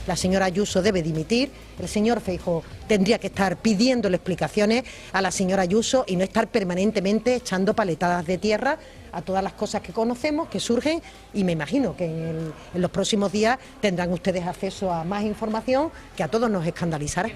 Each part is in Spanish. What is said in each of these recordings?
la señora Ayuso debe dimitir, el señor Feijóo tendría que estar pidiéndole explicaciones a la señora Ayuso y no estar permanentemente echando paletadas de tierra a todas las cosas que conocemos, que surgen, y me imagino que en los próximos días tendrán ustedes acceso a más información que a todos nos escandalizará.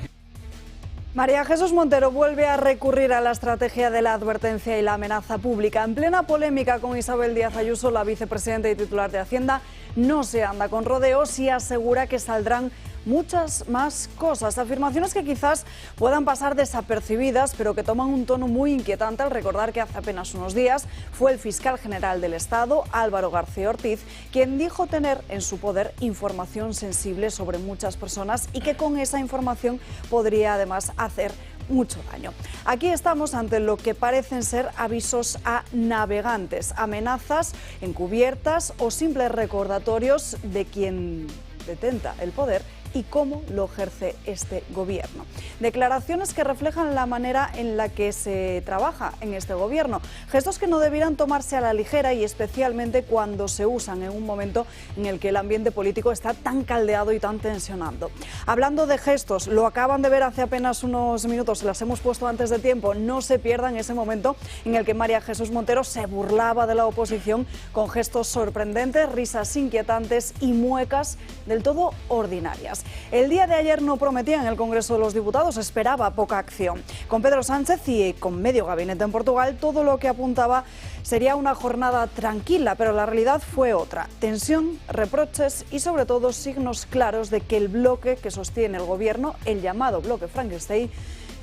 María Jesús Montero vuelve a recurrir a la estrategia de la advertencia y la amenaza pública. En plena polémica con Isabel Díaz Ayuso, la vicepresidenta y titular de Hacienda, no se anda con rodeos y asegura que saldrán muchas más cosas. Afirmaciones que quizás puedan pasar desapercibidas, pero que toman un tono muy inquietante al recordar que hace apenas unos días fue el fiscal general del Estado, Álvaro García Ortiz, quien dijo tener en su poder información sensible sobre muchas personas y que con esa información podría además hacer mucho daño. Aquí estamos ante lo que parecen ser avisos a navegantes, amenazas encubiertas o simples recordatorios de quien detenta el poder y cómo lo ejerce este gobierno. Declaraciones que reflejan la manera en la que se trabaja en este gobierno. Gestos que no debieran tomarse a la ligera y especialmente cuando se usan en un momento en el que el ambiente político está tan caldeado y tan tensionado. Hablando de gestos, lo acaban de ver hace apenas unos minutos, se las hemos puesto antes de tiempo, no se pierdan ese momento en el que María Jesús Montero se burlaba de la oposición con gestos sorprendentes, risas inquietantes y muecas del todo ordinarias. El día de ayer no prometía en el Congreso de los Diputados, esperaba poca acción. Con Pedro Sánchez y con medio gabinete en Portugal, todo lo que apuntaba sería una jornada tranquila, pero la realidad fue otra. Tensión, reproches y sobre todo signos claros de que el bloque que sostiene el gobierno, el llamado bloque Frankenstein,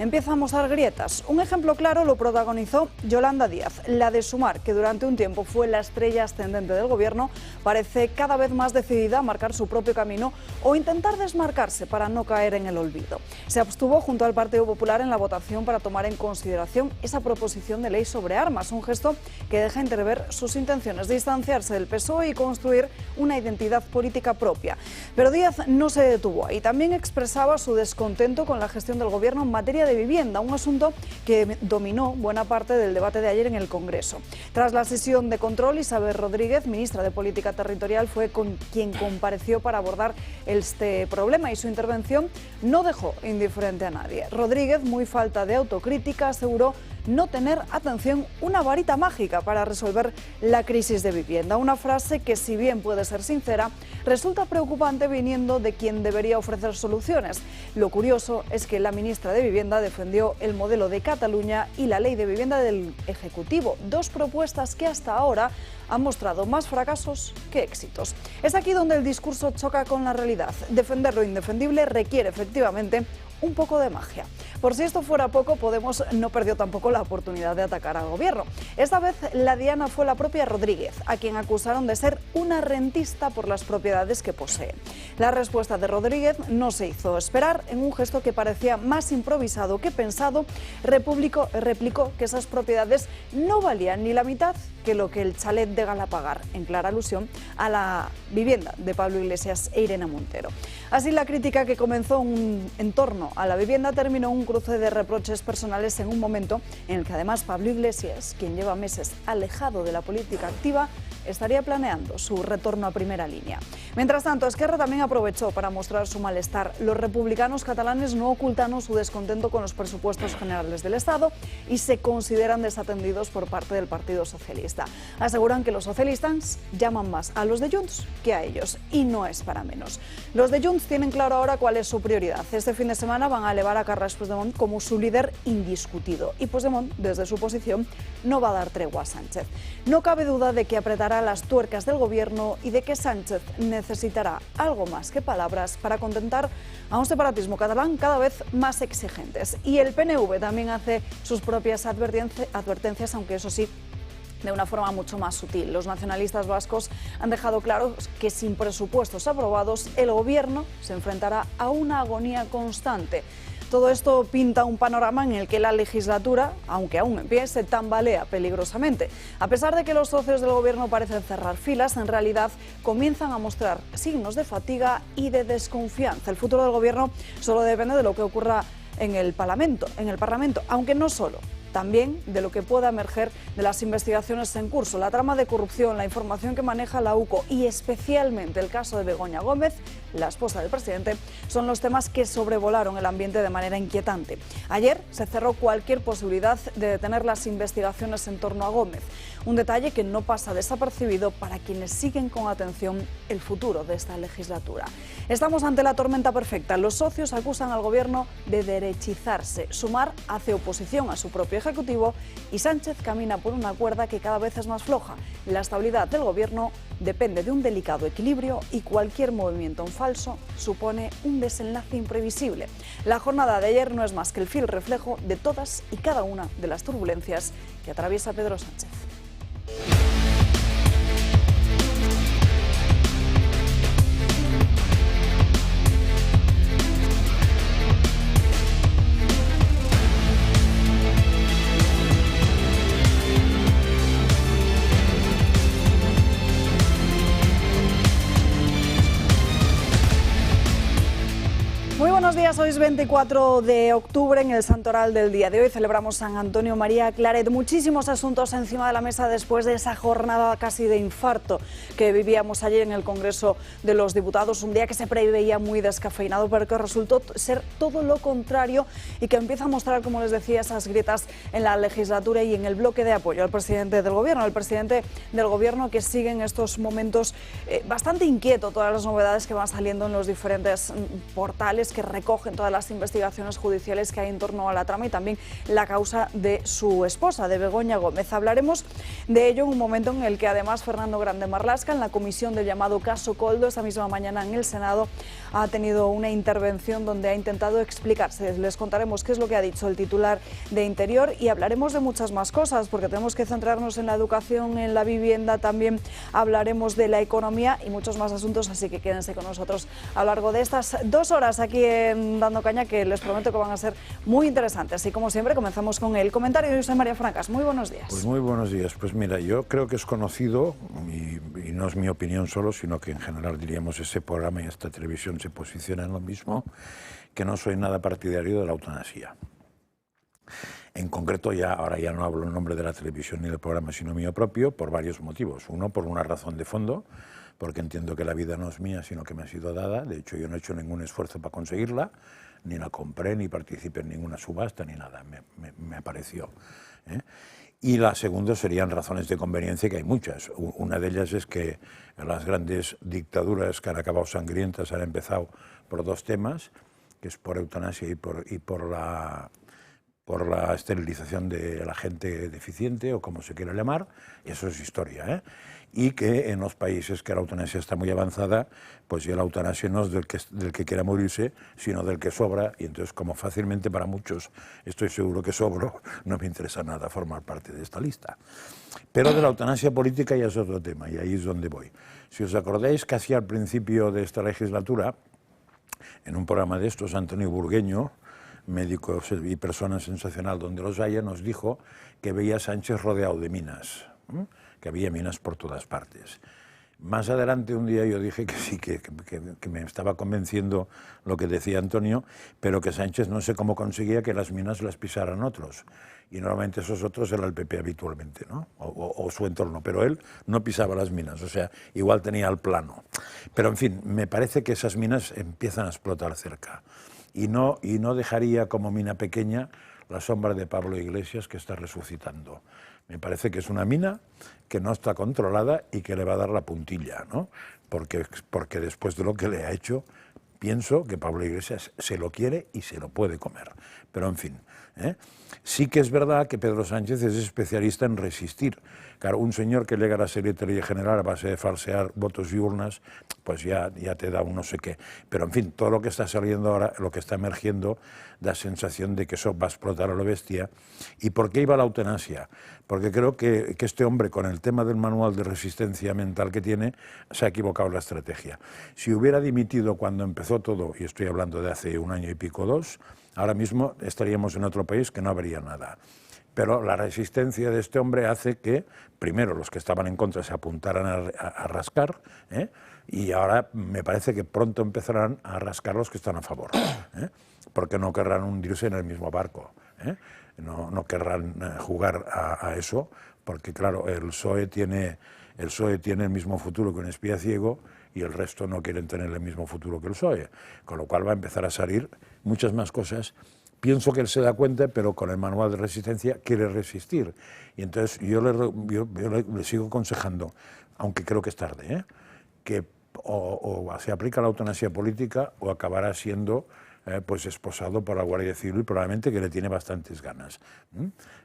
empieza a mostrar grietas. Un ejemplo claro lo protagonizó Yolanda Díaz. La de Sumar, que durante un tiempo fue la estrella ascendente del gobierno, parece cada vez más decidida a marcar su propio camino o intentar desmarcarse para no caer en el olvido. Se abstuvo junto al Partido Popular en la votación para tomar en consideración esa proposición de ley sobre armas, un gesto que deja entrever sus intenciones de distanciarse del PSOE y construir una identidad política propia. Pero Díaz no se detuvo ahí. También expresaba su descontento con la gestión del gobierno en materia de vivienda, un asunto que dominó buena parte del debate de ayer en el Congreso. Tras la sesión de control, Isabel Rodríguez, ministra de Política Territorial, fue quien compareció para abordar este problema y su intervención no dejó indiferente a nadie. Rodríguez, muy falta de autocrítica, aseguró no tener, atención, una varita mágica para resolver la crisis de vivienda. Una frase que, si bien puede ser sincera, resulta preocupante viniendo de quien debería ofrecer soluciones. Lo curioso es que la ministra de Vivienda defendió el modelo de Cataluña y la ley de vivienda del Ejecutivo, dos propuestas que hasta ahora han mostrado más fracasos que éxitos. Es aquí donde el discurso choca con la realidad. Defender lo indefendible requiere efectivamente un poco de magia. Por si esto fuera poco, Podemos no perdió tampoco la oportunidad de atacar al gobierno. Esta vez la diana fue la propia Rodríguez, a quien acusaron de ser una rentista por las propiedades que posee. La respuesta de Rodríguez no se hizo esperar. En un gesto que parecía más improvisado que pensado, replicó que esas propiedades no valían ni la mitad que lo que el chalet de Galapagar, en clara alusión a la vivienda de Pablo Iglesias e Irene Montero. Así, la crítica que comenzó en torno a la vivienda terminó un cruce de reproches personales en un momento en el que además Pablo Iglesias, quien lleva meses alejado de la política activa, estaría planeando su retorno a primera línea. Mientras tanto, Esquerra también aprovechó para mostrar su malestar. Los republicanos catalanes no ocultaron su descontento con los presupuestos generales del Estado y se consideran desatendidos por parte del Partido Socialista. Aseguran que los socialistas llaman más a los de Junts que a ellos, y no es para menos. Los de Junts tienen claro ahora cuál es su prioridad. Este fin de semana van a elevar a Carles Puigdemont como su líder indiscutido, y Puigdemont, desde su posición, no va a dar tregua a Sánchez. No cabe duda de que apretará las tuercas del gobierno y de que Sánchez necesitará algo más que palabras para contentar a un separatismo catalán cada vez más exigentes. Y el PNV también hace sus propias advertencias, aunque eso sí, de una forma mucho más sutil. Los nacionalistas vascos han dejado claro que sin presupuestos aprobados, el gobierno se enfrentará a una agonía constante. Todo esto pinta un panorama en el que la legislatura, aunque aún en pie, se tambalea peligrosamente. A pesar de que los socios del gobierno parecen cerrar filas, en realidad comienzan a mostrar signos de fatiga y de desconfianza. El futuro del gobierno solo depende de lo que ocurra en el Parlamento, aunque no solo. también de lo que pueda emerger de las investigaciones en curso. La trama de corrupción, la información que maneja la UCO y especialmente el caso de Begoña Gómez, la esposa del presidente, son los temas que sobrevolaron el ambiente de manera inquietante. Ayer se cerró cualquier posibilidad de detener las investigaciones en torno a Gómez. Un detalle que no pasa desapercibido para quienes siguen con atención el futuro de esta legislatura. Estamos ante la tormenta perfecta. Los socios acusan al gobierno de derechizarse. Sumar hace oposición a su propio ejecutivo y Sánchez camina por una cuerda que cada vez es más floja. La estabilidad del gobierno depende de un delicado equilibrio y cualquier movimiento en falso supone un desenlace imprevisible. La jornada de ayer no es más que el fiel reflejo de todas y cada una de las turbulencias que atraviesa Pedro Sánchez. Muy buenos días, hoy es 24 de octubre, en el santoral del día de hoy celebramos San Antonio María Claret. Muchísimos asuntos encima de la mesa después de esa jornada casi de infarto que vivíamos ayer en el Congreso de los Diputados, un día que se preveía muy descafeinado, pero que resultó ser todo lo contrario y que empieza a mostrar, como les decía, esas grietas en la legislatura y en el bloque de apoyo al presidente del Gobierno. El presidente del Gobierno que sigue en estos momentos bastante inquieto, todas las novedades que van saliendo en los diferentes portales que recogen todas las investigaciones judiciales que hay en torno a la trama y también la causa de su esposa, de Begoña Gómez. Hablaremos de ello en un momento en el que además Fernando Grande Marlaska, en la comisión del llamado caso Koldo, esta misma mañana en el Senado, ha tenido una intervención donde ha intentado explicarse. Les contaremos qué es lo que ha dicho el titular de Interior y hablaremos de muchas más cosas, porque tenemos que centrarnos en la educación, en la vivienda, también hablaremos de la economía y muchos más asuntos, así que quédense con nosotros a lo largo de estas 2 horas aquí en Dando Caña, que les prometo que van a ser muy interesantes. Y como siempre, comenzamos con el comentario de José María Francas. Muy buenos días. Pues muy buenos días. Pues mira, yo creo que es conocido, y no es mi opinión solo, sino que en general diríamos ese programa y esta televisión se posiciona en lo mismo, que no soy nada partidario de la eutanasia. En concreto, ahora ya no hablo en nombre de la televisión ni del programa, sino mío propio, por varios motivos. Uno, por una razón de fondo, porque entiendo que la vida no es mía, sino que me ha sido dada. De hecho, yo no he hecho ningún esfuerzo para conseguirla, ni la compré, ni participé en ninguna subasta, ni nada, me apareció. Y la segunda serían razones de conveniencia, que hay muchas. Una de ellas es que las grandes dictaduras que han acabado sangrientas han empezado por 2 temas, que es por eutanasia y por la esterilización de la gente deficiente, o como se quiera llamar. Eso es historia, y que en los países que la eutanasia está muy avanzada, pues ya la eutanasia no es del que quiera morirse, sino del que sobra, y entonces, como fácilmente para muchos estoy seguro que sobro, no me interesa nada formar parte de esta lista. Pero de la eutanasia política ya es otro tema, y ahí es donde voy. Si os acordáis, casi al principio de esta legislatura, en un programa de estos, Antonio Burgueño, médico y persona sensacional donde los haya, nos dijo que veía a Sánchez rodeado de minas, que había minas por todas partes. Más adelante un día yo dije que sí, que me estaba convenciendo lo que decía Antonio, pero que Sánchez no sé cómo conseguía que las minas las pisaran otros. Y normalmente esos otros era el PP habitualmente, ¿no? O su entorno, pero él no pisaba las minas, o sea, igual tenía el plano. Pero en fin, me parece que esas minas empiezan a explotar cerca. Y no dejaría como mina pequeña la sombra de Pablo Iglesias, que está resucitando. Me parece que es una mina que no está controlada y que le va a dar la puntilla, ¿no? Porque después de lo que le ha hecho, pienso que Pablo Iglesias se lo quiere y se lo puede comer. Pero en fin, sí que es verdad que Pedro Sánchez es especialista en resistir. Claro, un señor que llega a la Secretaría General a base de falsear votos y urnas, pues ya te da un no sé qué. Pero en fin, todo lo que está saliendo ahora, lo que está emergiendo, da sensación de que eso va a explotar a lo bestia. ¿Y por qué iba la eutanasia? Porque creo que este hombre, con el tema del manual de resistencia mental que tiene, se ha equivocado en la estrategia. Si hubiera dimitido cuando empezó todo, y estoy hablando de hace 1 año y pico, 2, ahora mismo estaríamos en otro país que no habría nada. Pero la resistencia de este hombre hace que, primero, los que estaban en contra se apuntaran a rascar, y ahora me parece que pronto empezarán a rascar los que están a favor, porque no querrán hundirse en el mismo barco. ¿eh? No querrán jugar a eso, porque claro, el PSOE tiene el mismo futuro que un espía ciego y el resto no quieren tener el mismo futuro que el PSOE, con lo cual va a empezar a salir muchas más cosas. Pienso que él se da cuenta, pero con el manual de resistencia quiere resistir. Y entonces yo le sigo aconsejando, aunque creo que es tarde, que o se aplica la eutanasia política o acabará siendo pues esposado por la Guardia Civil, probablemente, que le tiene bastantes ganas.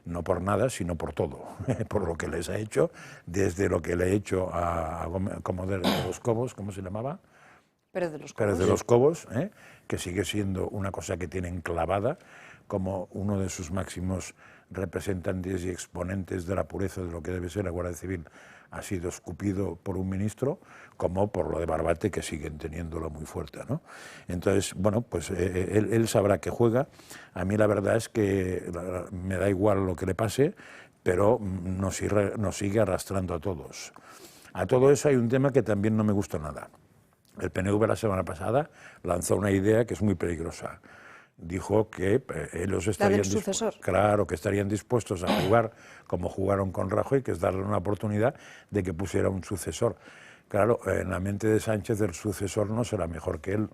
No por nada, sino por todo, por lo que les ha hecho, desde lo que le ha hecho a Comodoro de los Cobos, ¿cómo se llamaba? Pérez de los Cobos. Pérez de los Cobos, que sigue siendo una cosa que tiene enclavada como uno de sus máximos representantes y exponentes de la pureza de lo que debe ser la Guardia Civil, ha sido escupido por un ministro, como por lo de Barbate, que siguen teniéndolo muy fuerte, ¿no? Entonces, bueno, pues él sabrá que juega. A mí la verdad es que me da igual lo que le pase, pero nos sigue arrastrando a todos. A todo eso hay un tema que también no me gusta nada. El PNV la semana pasada lanzó una idea que es muy peligrosa. Dijo que ellos estarían que estarían dispuestos a jugar como jugaron con Rajoy, que es darle una oportunidad de que pusiera un sucesor. Claro, en la mente de Sánchez el sucesor no será mejor que él,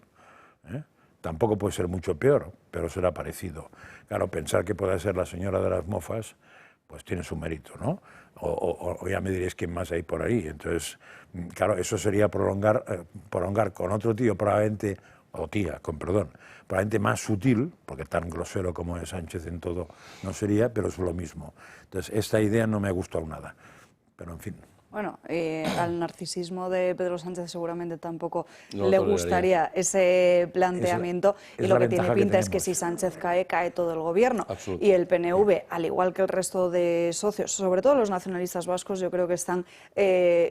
Tampoco puede ser mucho peor, pero será parecido. Claro, pensar que pueda ser la señora de las mofas, pues tiene su mérito, ¿no? O ya me diréis quién más hay por ahí. Entonces, claro, eso sería prolongar con otro tío probablemente, o tía, con perdón, probablemente más sutil, porque tan grosero como es Sánchez en todo no sería, pero es lo mismo. Entonces, esta idea no me ha gustado nada, pero en fin. Bueno, al narcisismo de Pedro Sánchez seguramente tampoco le gustaría ese planteamiento, y lo que tiene pinta es que si Sánchez cae, cae todo el gobierno. Y el PNV, al igual que el resto de socios, sobre todo los nacionalistas vascos, yo creo que están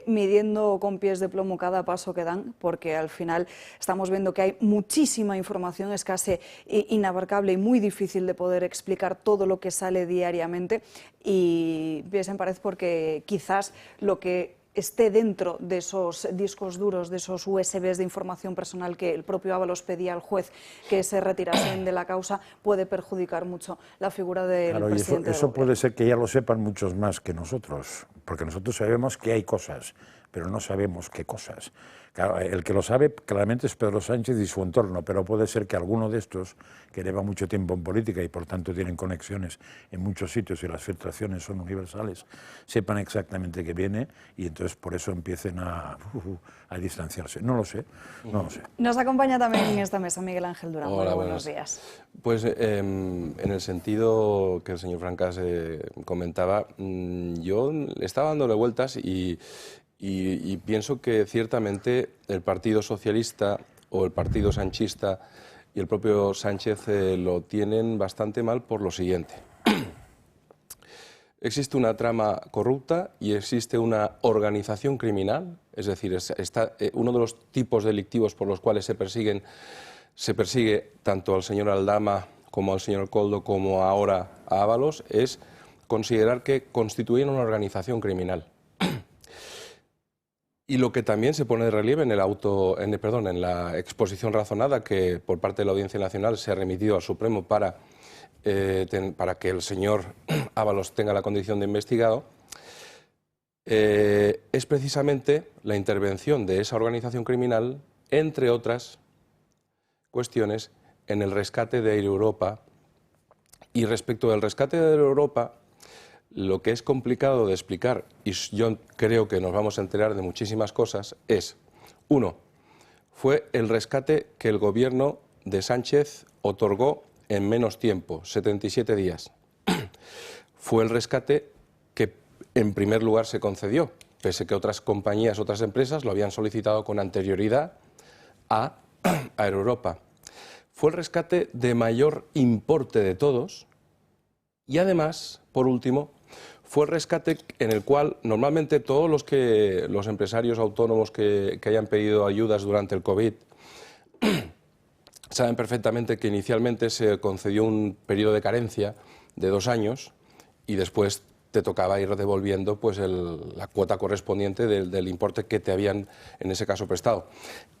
midiendo con pies de plomo cada paso que dan, porque al final estamos viendo que hay muchísima información, es casi inabarcable y muy difícil de poder explicar todo lo que sale diariamente, y bien parece porque quizás lo que esté dentro de esos discos duros, de esos USBs de información personal que el propio Ábalos pedía al juez que se retirasen de la causa, puede perjudicar mucho la figura del presidente. Eso puede ser que ya lo sepan muchos más que nosotros, porque nosotros sabemos que hay cosas, pero no sabemos qué cosas. Claro, el que lo sabe claramente es Pedro Sánchez y su entorno, pero puede ser que alguno de estos, que lleva mucho tiempo en política y por tanto tienen conexiones en muchos sitios y las filtraciones son universales, sepan exactamente qué viene y entonces por eso empiecen a distanciarse. No lo sé, no lo sé. Nos acompaña también en esta mesa Miguel Ángel Durán. Hola, buenos días. Pues en el sentido que el señor Francas comentaba, yo estaba dándole vueltas y pienso que ciertamente el Partido Socialista o el Partido Sanchista y el propio Sánchez lo tienen bastante mal por lo siguiente. Existe una trama corrupta y existe una organización criminal, es decir, uno de los tipos delictivos por los cuales se persigue tanto al señor Aldama como al señor Koldo como ahora a Ábalos, es considerar que constituyen una organización criminal. Y lo que también se pone de relieve en la exposición razonada que por parte de la Audiencia Nacional se ha remitido al Supremo para que el señor Ábalos tenga la condición de investigado, es precisamente la intervención de esa organización criminal, entre otras cuestiones, en el rescate de Air Europa. Y respecto del rescate de Air Europa, lo que es complicado de explicar, y yo creo que nos vamos a enterar de muchísimas cosas, es, uno, fue el rescate que el gobierno de Sánchez otorgó en menos tiempo, 77 días. Fue el rescate que en primer lugar se concedió, pese que otras compañías, otras empresas lo habían solicitado con anterioridad a Air Europa. Fue el rescate de mayor importe de todos y además, por último, fue el rescate en el cual normalmente todos los empresarios autónomos que hayan pedido ayudas durante el COVID saben perfectamente que inicialmente se concedió un periodo de carencia de 2 años y después te tocaba ir devolviendo pues la cuota correspondiente del importe que te habían en ese caso prestado.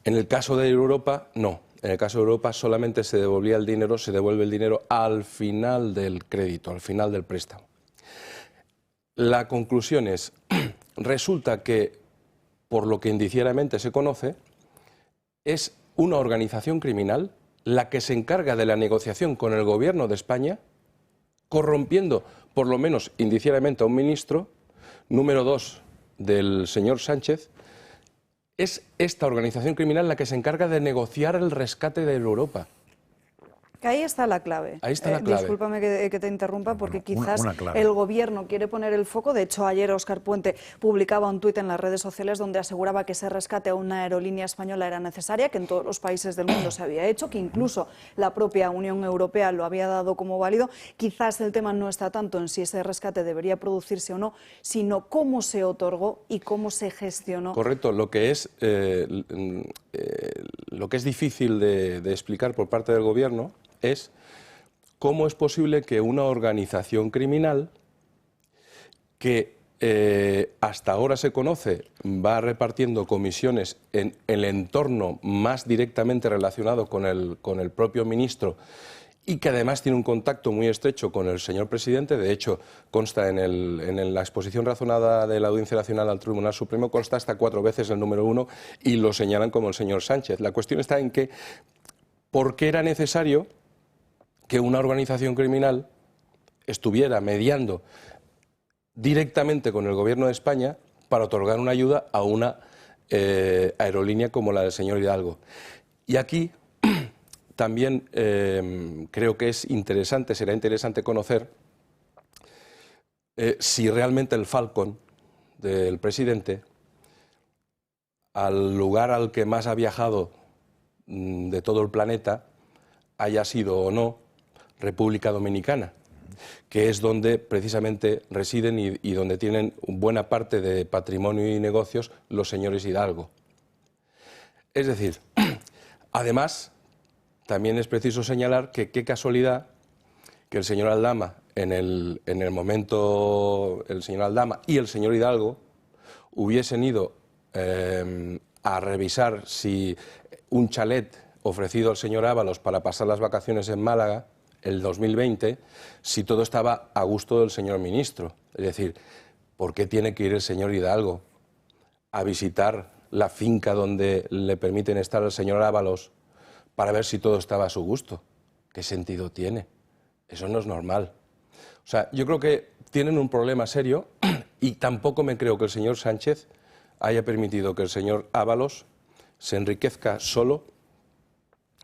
En el caso de Europa, no. En el caso de Europa solamente se devolvía el dinero, se devuelve el dinero al final del crédito, al final del préstamo. La conclusión es, resulta que, por lo que indiciariamente se conoce, es una organización criminal la que se encarga de la negociación con el gobierno de España, corrompiendo, por lo menos indiciariamente, a un ministro, número 2 del señor Sánchez. Es esta organización criminal la que se encarga de negociar el rescate de Europa. Ahí está la clave. Ahí está la clave. Discúlpame que te interrumpa, porque quizás una clave. el gobierno quiere poner el foco. De hecho, ayer Óscar Puente publicaba un tuit en las redes sociales donde aseguraba que ese rescate a una aerolínea española era necesaria, que en todos los países del mundo se había hecho, que incluso la propia Unión Europea lo había dado como válido. Quizás el tema no está tanto en si ese rescate debería producirse o no, sino cómo se otorgó y cómo se gestionó. Correcto. Lo que es difícil de explicar por parte del gobierno es cómo es posible que una organización criminal que hasta ahora se conoce va repartiendo comisiones en el entorno más directamente relacionado con el propio ministro y que además tiene un contacto muy estrecho con el señor presidente. De hecho, consta en la exposición razonada de la Audiencia Nacional al Tribunal Supremo, consta hasta 4 veces el número 1 y lo señalan como el señor Sánchez. La cuestión está en que, ¿por qué era necesario que una organización criminal estuviera mediando directamente con el gobierno de España para otorgar una ayuda a una aerolínea como la del señor Hidalgo? Y aquí también creo que será interesante conocer si realmente el Falcon del presidente, al lugar al que más ha viajado de todo el planeta, haya sido o no República Dominicana, que es donde precisamente residen y donde tienen buena parte de patrimonio y negocios los señores Hidalgo. Es decir, además, también es preciso señalar que qué casualidad que el señor Aldama, en el momento, el señor Aldama y el señor Hidalgo hubiesen ido a revisar si un chalet ofrecido al señor Ábalos para pasar las vacaciones en Málaga, el 2020, si todo estaba a gusto del señor ministro. Es decir, ¿por qué tiene que ir el señor Hidalgo a visitar la finca donde le permiten estar al señor Ábalos para ver si todo estaba a su gusto? ¿Qué sentido tiene? Eso no es normal. O sea, yo creo que tienen un problema serio y tampoco me creo que el señor Sánchez haya permitido que el señor Ábalos se enriquezca solo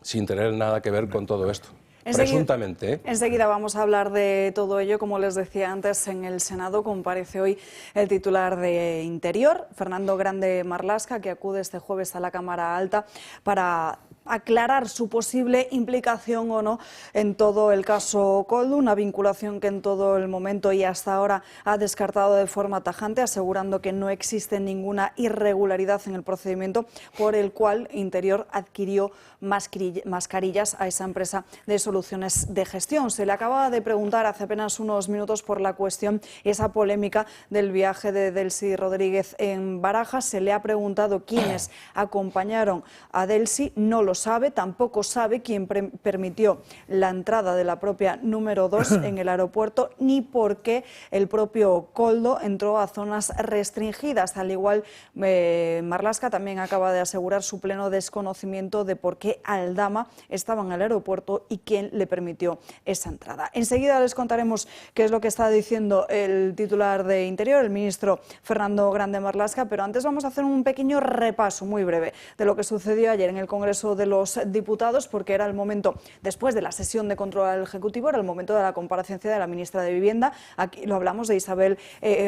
sin tener nada que ver con todo esto. Presuntamente. Enseguida vamos a hablar de todo ello. Como les decía antes, en el Senado comparece hoy el titular de Interior, Fernando Grande Marlaska, que acude este jueves a la Cámara Alta para aclarar su posible implicación o no en todo el caso Koldo, una vinculación que en todo el momento y hasta ahora ha descartado de forma tajante, asegurando que no existe ninguna irregularidad en el procedimiento por el cual Interior adquirió mascarillas a esa empresa de soluciones de gestión. Se le acaba de preguntar hace apenas unos minutos por la cuestión, esa polémica del viaje de Delcy Rodríguez en Barajas. Se le ha preguntado quiénes acompañaron a Delcy, no lo sabe, tampoco sabe quién permitió la entrada de la propia número 2 en el aeropuerto, ni por qué el propio Koldo entró a zonas restringidas. Al igual, Marlaska también acaba de asegurar su pleno desconocimiento de por qué Aldama estaba en el aeropuerto y quién le permitió esa entrada. Enseguida les contaremos qué es lo que está diciendo el titular de Interior, el ministro Fernando Grande Marlaska, pero antes vamos a hacer un pequeño repaso muy breve de lo que sucedió ayer en el Congreso de los Diputados, porque era el momento, después de la sesión de control al Ejecutivo, era el momento de la comparecencia de la ministra de Vivienda. Aquí lo hablamos de Isabel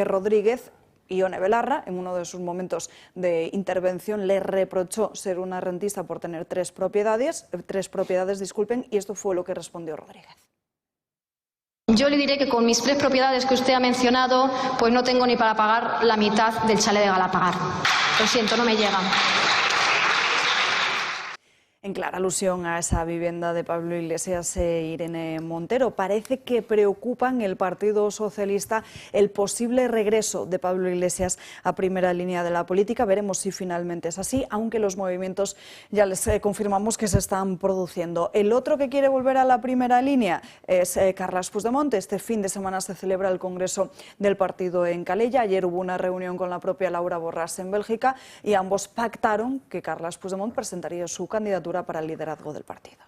Rodríguez. Ione Belarra, en uno de sus momentos de intervención, le reprochó ser una rentista por tener tres propiedades, y esto fue lo que respondió Rodríguez. Yo le diré que con mis 3 propiedades que usted ha mencionado, pues no tengo ni para pagar la mitad del chalet de Galapagar. Lo siento, no me llegan. En clara alusión a esa vivienda de Pablo Iglesias e Irene Montero. Parece que preocupa en el Partido Socialista el posible regreso de Pablo Iglesias a primera línea de la política. Veremos si finalmente es así, aunque los movimientos ya les confirmamos que se están produciendo. El otro que quiere volver a la primera línea es Carles Puigdemont. Este fin de semana se celebra el Congreso del partido en Calella. Ayer hubo una reunión con la propia Laura Borràs en Bélgica y ambos pactaron que Carles Puigdemont presentaría su candidatura para el liderazgo del partido.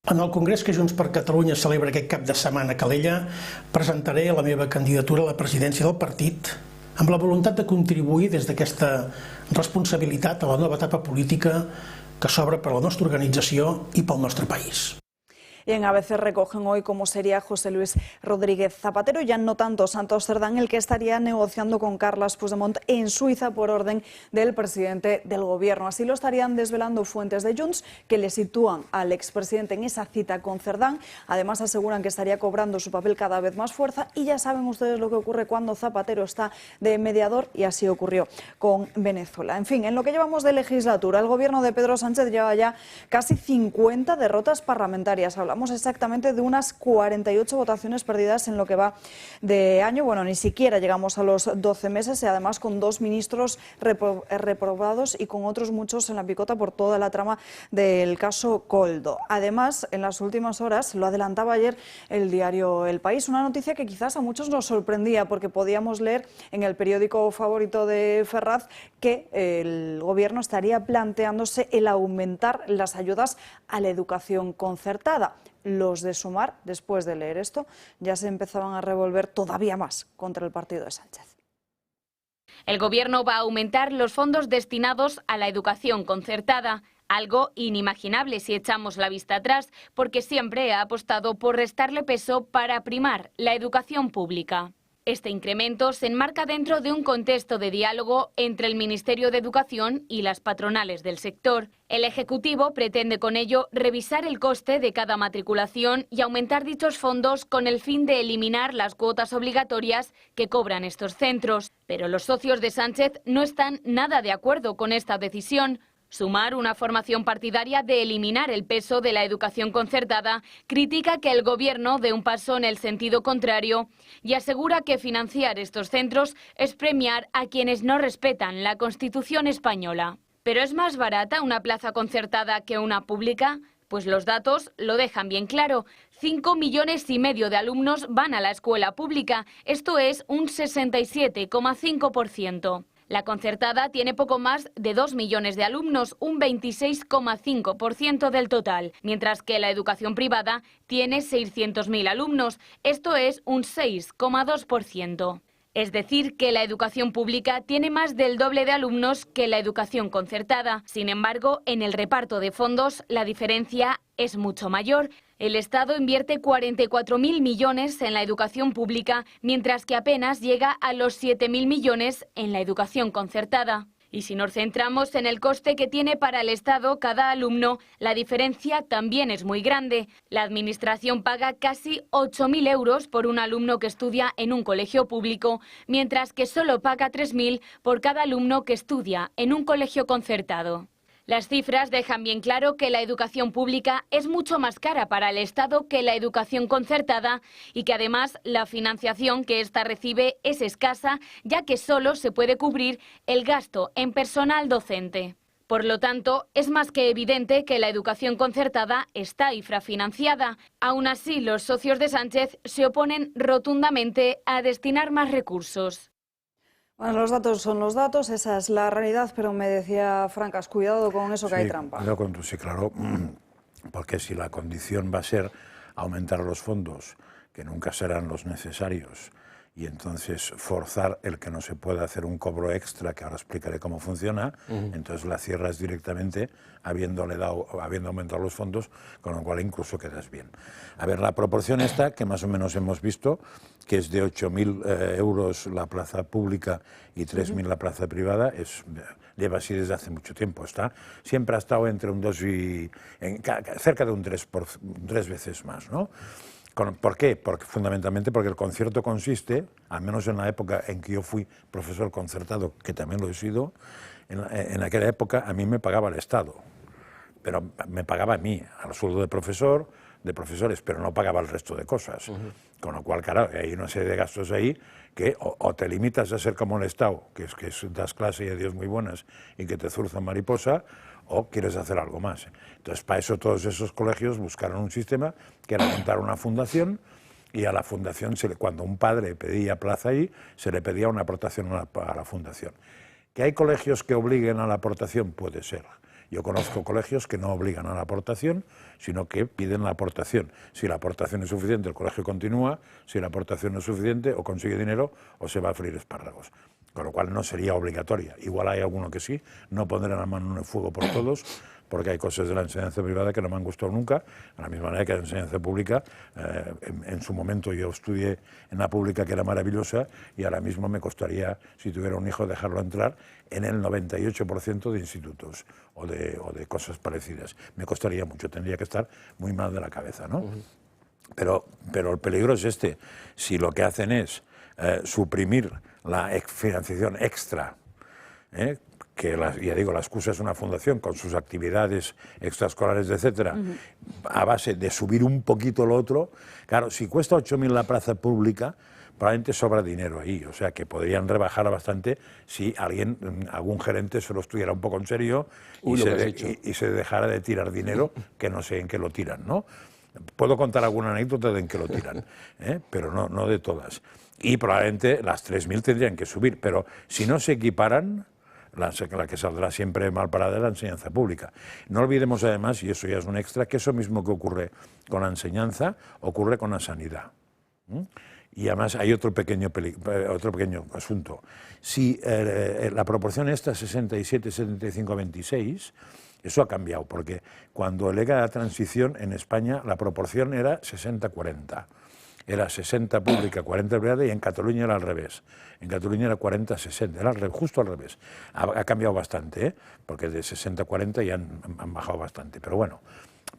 En el congrés que Junts per Catalunya celebra aquest cap de setmana a Calella, presentaré la meva candidatura a la presidència del partit amb la voluntat de contribuir des d'aquesta responsabilitat a la nova etapa política que s'obre per a la nostra organització i pel nostre país. Y en ABC recogen hoy cómo sería José Luis Rodríguez Zapatero, ya no tanto Santos Cerdán, el que estaría negociando con Carles Puigdemont en Suiza por orden del presidente del gobierno. Así lo estarían desvelando fuentes de Junts, que le sitúan al expresidente en esa cita con Cerdán. Además aseguran que estaría cobrando su papel cada vez más fuerza y ya saben ustedes lo que ocurre cuando Zapatero está de mediador y así ocurrió con Venezuela. En fin, en lo que llevamos de legislatura, el gobierno de Pedro Sánchez lleva ya casi 50 derrotas parlamentarias. Hablamos exactamente de unas 48 votaciones perdidas en lo que va de año. Bueno, ni siquiera llegamos a los 12 meses y además con 2 ministros reprobados y con otros muchos en la picota por toda la trama del caso Koldo. Además, en las últimas horas, lo adelantaba ayer el diario El País, una noticia que quizás a muchos nos sorprendía porque podíamos leer en el periódico favorito de Ferraz que el gobierno estaría planteándose el aumentar las ayudas a la educación concertada. Los de Sumar, después de leer esto, ya se empezaban a revolver todavía más contra el partido de Sánchez. El Gobierno va a aumentar los fondos destinados a la educación concertada, algo inimaginable si echamos la vista atrás, porque siempre ha apostado por restarle peso para primar la educación pública. Este incremento se enmarca dentro de un contexto de diálogo entre el Ministerio de Educación y las patronales del sector. El Ejecutivo pretende con ello revisar el coste de cada matriculación y aumentar dichos fondos con el fin de eliminar las cuotas obligatorias que cobran estos centros. Pero los socios de Sánchez no están nada de acuerdo con esta decisión. Sumar, una formación partidaria de eliminar el peso de la educación concertada, critica que el Gobierno dé un paso en el sentido contrario y asegura que financiar estos centros es premiar a quienes no respetan la Constitución española. ¿Pero es más barata una plaza concertada que una pública? Pues los datos lo dejan bien claro. 5,5 millones de alumnos van a la escuela pública, esto es un 67,5%. La concertada tiene poco más de 2 millones de alumnos, un 26,5% del total, mientras que la educación privada tiene 600.000 alumnos, esto es un 6,2%. Es decir, que la educación pública tiene más del doble de alumnos que la educación concertada. Sin embargo, en el reparto de fondos la diferencia es mucho mayor. El Estado invierte 44.000 millones en la educación pública, mientras que apenas llega a los 7.000 millones en la educación concertada. Y si nos centramos en el coste que tiene para el Estado cada alumno, la diferencia también es muy grande. La Administración paga casi 8.000 euros por un alumno que estudia en un colegio público, mientras que solo paga 3.000 por cada alumno que estudia en un colegio concertado. Las cifras dejan bien claro que la educación pública es mucho más cara para el Estado que la educación concertada y que además la financiación que ésta recibe es escasa, ya que solo se puede cubrir el gasto en personal docente. Por lo tanto, es más que evidente que la educación concertada está infrafinanciada. Aún así, los socios de Sánchez se oponen rotundamente a destinar más recursos. Bueno, los datos son los datos, esa es la realidad, pero me decía Francas, cuidado con eso que hay trampa. Cuidado con eso, sí, claro, porque si la condición va a ser aumentar los fondos, que nunca serán los necesarios, y entonces forzar el que no se pueda hacer un cobro extra, que ahora explicaré cómo funciona, entonces la cierras directamente habiendo aumentado los fondos, con lo cual incluso quedas bien. A ver, la proporción esta, que más o menos hemos visto, que es de 8.000 euros la plaza pública y 3.000 la plaza privada, lleva así desde hace mucho tiempo. Siempre ha estado entre un 2 y cerca de un 3 veces más, ¿no? ¿Por qué? Fundamentalmente porque el concierto consiste, al menos en la época en que yo fui profesor concertado, que también lo he sido, en aquella época a mí me pagaba el Estado. pero me pagaba a mí, al sueldo de profesores, pero no pagaba el resto de cosas. Con lo cual, claro, hay una serie de gastos ahí que o te limitas a ser como el Estado, que das clase y a Dios muy buenas y que te zurzan mariposa, o quieres hacer algo más. Entonces, para eso todos esos colegios buscaron un sistema que era montar una fundación, y a la fundación, cuando un padre pedía plaza ahí, se le pedía una aportación a la fundación. ¿Que hay colegios que obliguen a la aportación? Puede ser. Yo conozco colegios que no obligan a la aportación, sino que piden la aportación. Si la aportación es suficiente, el colegio continúa; si la aportación no es suficiente, o consigue dinero o se va a freír espárragos. Con lo cual no sería obligatoria. Igual hay alguno que sí, no pondrán la mano en el fuego por todos, porque hay cosas de la enseñanza privada que no me han gustado nunca, de la misma manera que la enseñanza pública. En su momento yo estudié en la pública, que era maravillosa, y ahora mismo me costaría, si tuviera un hijo, dejarlo entrar en el 98% de institutos o de cosas parecidas. Me costaría mucho, tendría que estar muy mal de la cabeza, ¿no? Pero el peligro es este: si lo que hacen es suprimir la financiación extra, que ya digo, la excusa es una fundación con sus actividades extraescolares, etcétera, a base de subir un poquito lo otro. Claro, si cuesta 8.000 la plaza pública, probablemente sobra dinero ahí, o sea que podrían rebajar bastante si algún gerente se lo estuviera un poco en serio y se dejara de tirar dinero, que no sé en qué lo tiran, ¿no? Puedo contar alguna anécdota de en qué lo tiran, pero no de todas. Y probablemente las 3.000 tendrían que subir, pero si no se equiparan, la que saldrá siempre mal parada es la enseñanza pública. No olvidemos además, y eso ya es un extra, que eso mismo que ocurre con la enseñanza, ocurre con la sanidad. Y además hay otro pequeño asunto. Si la proporción esta 67, 75, 26, eso ha cambiado, porque cuando llega la transición en España la proporción era 60-40. Era 60 pública, 40 privada, y en Cataluña era al revés. En Cataluña era 40-60, era justo al revés. Ha cambiado bastante, porque de 60-40 ya han bajado bastante. Pero bueno,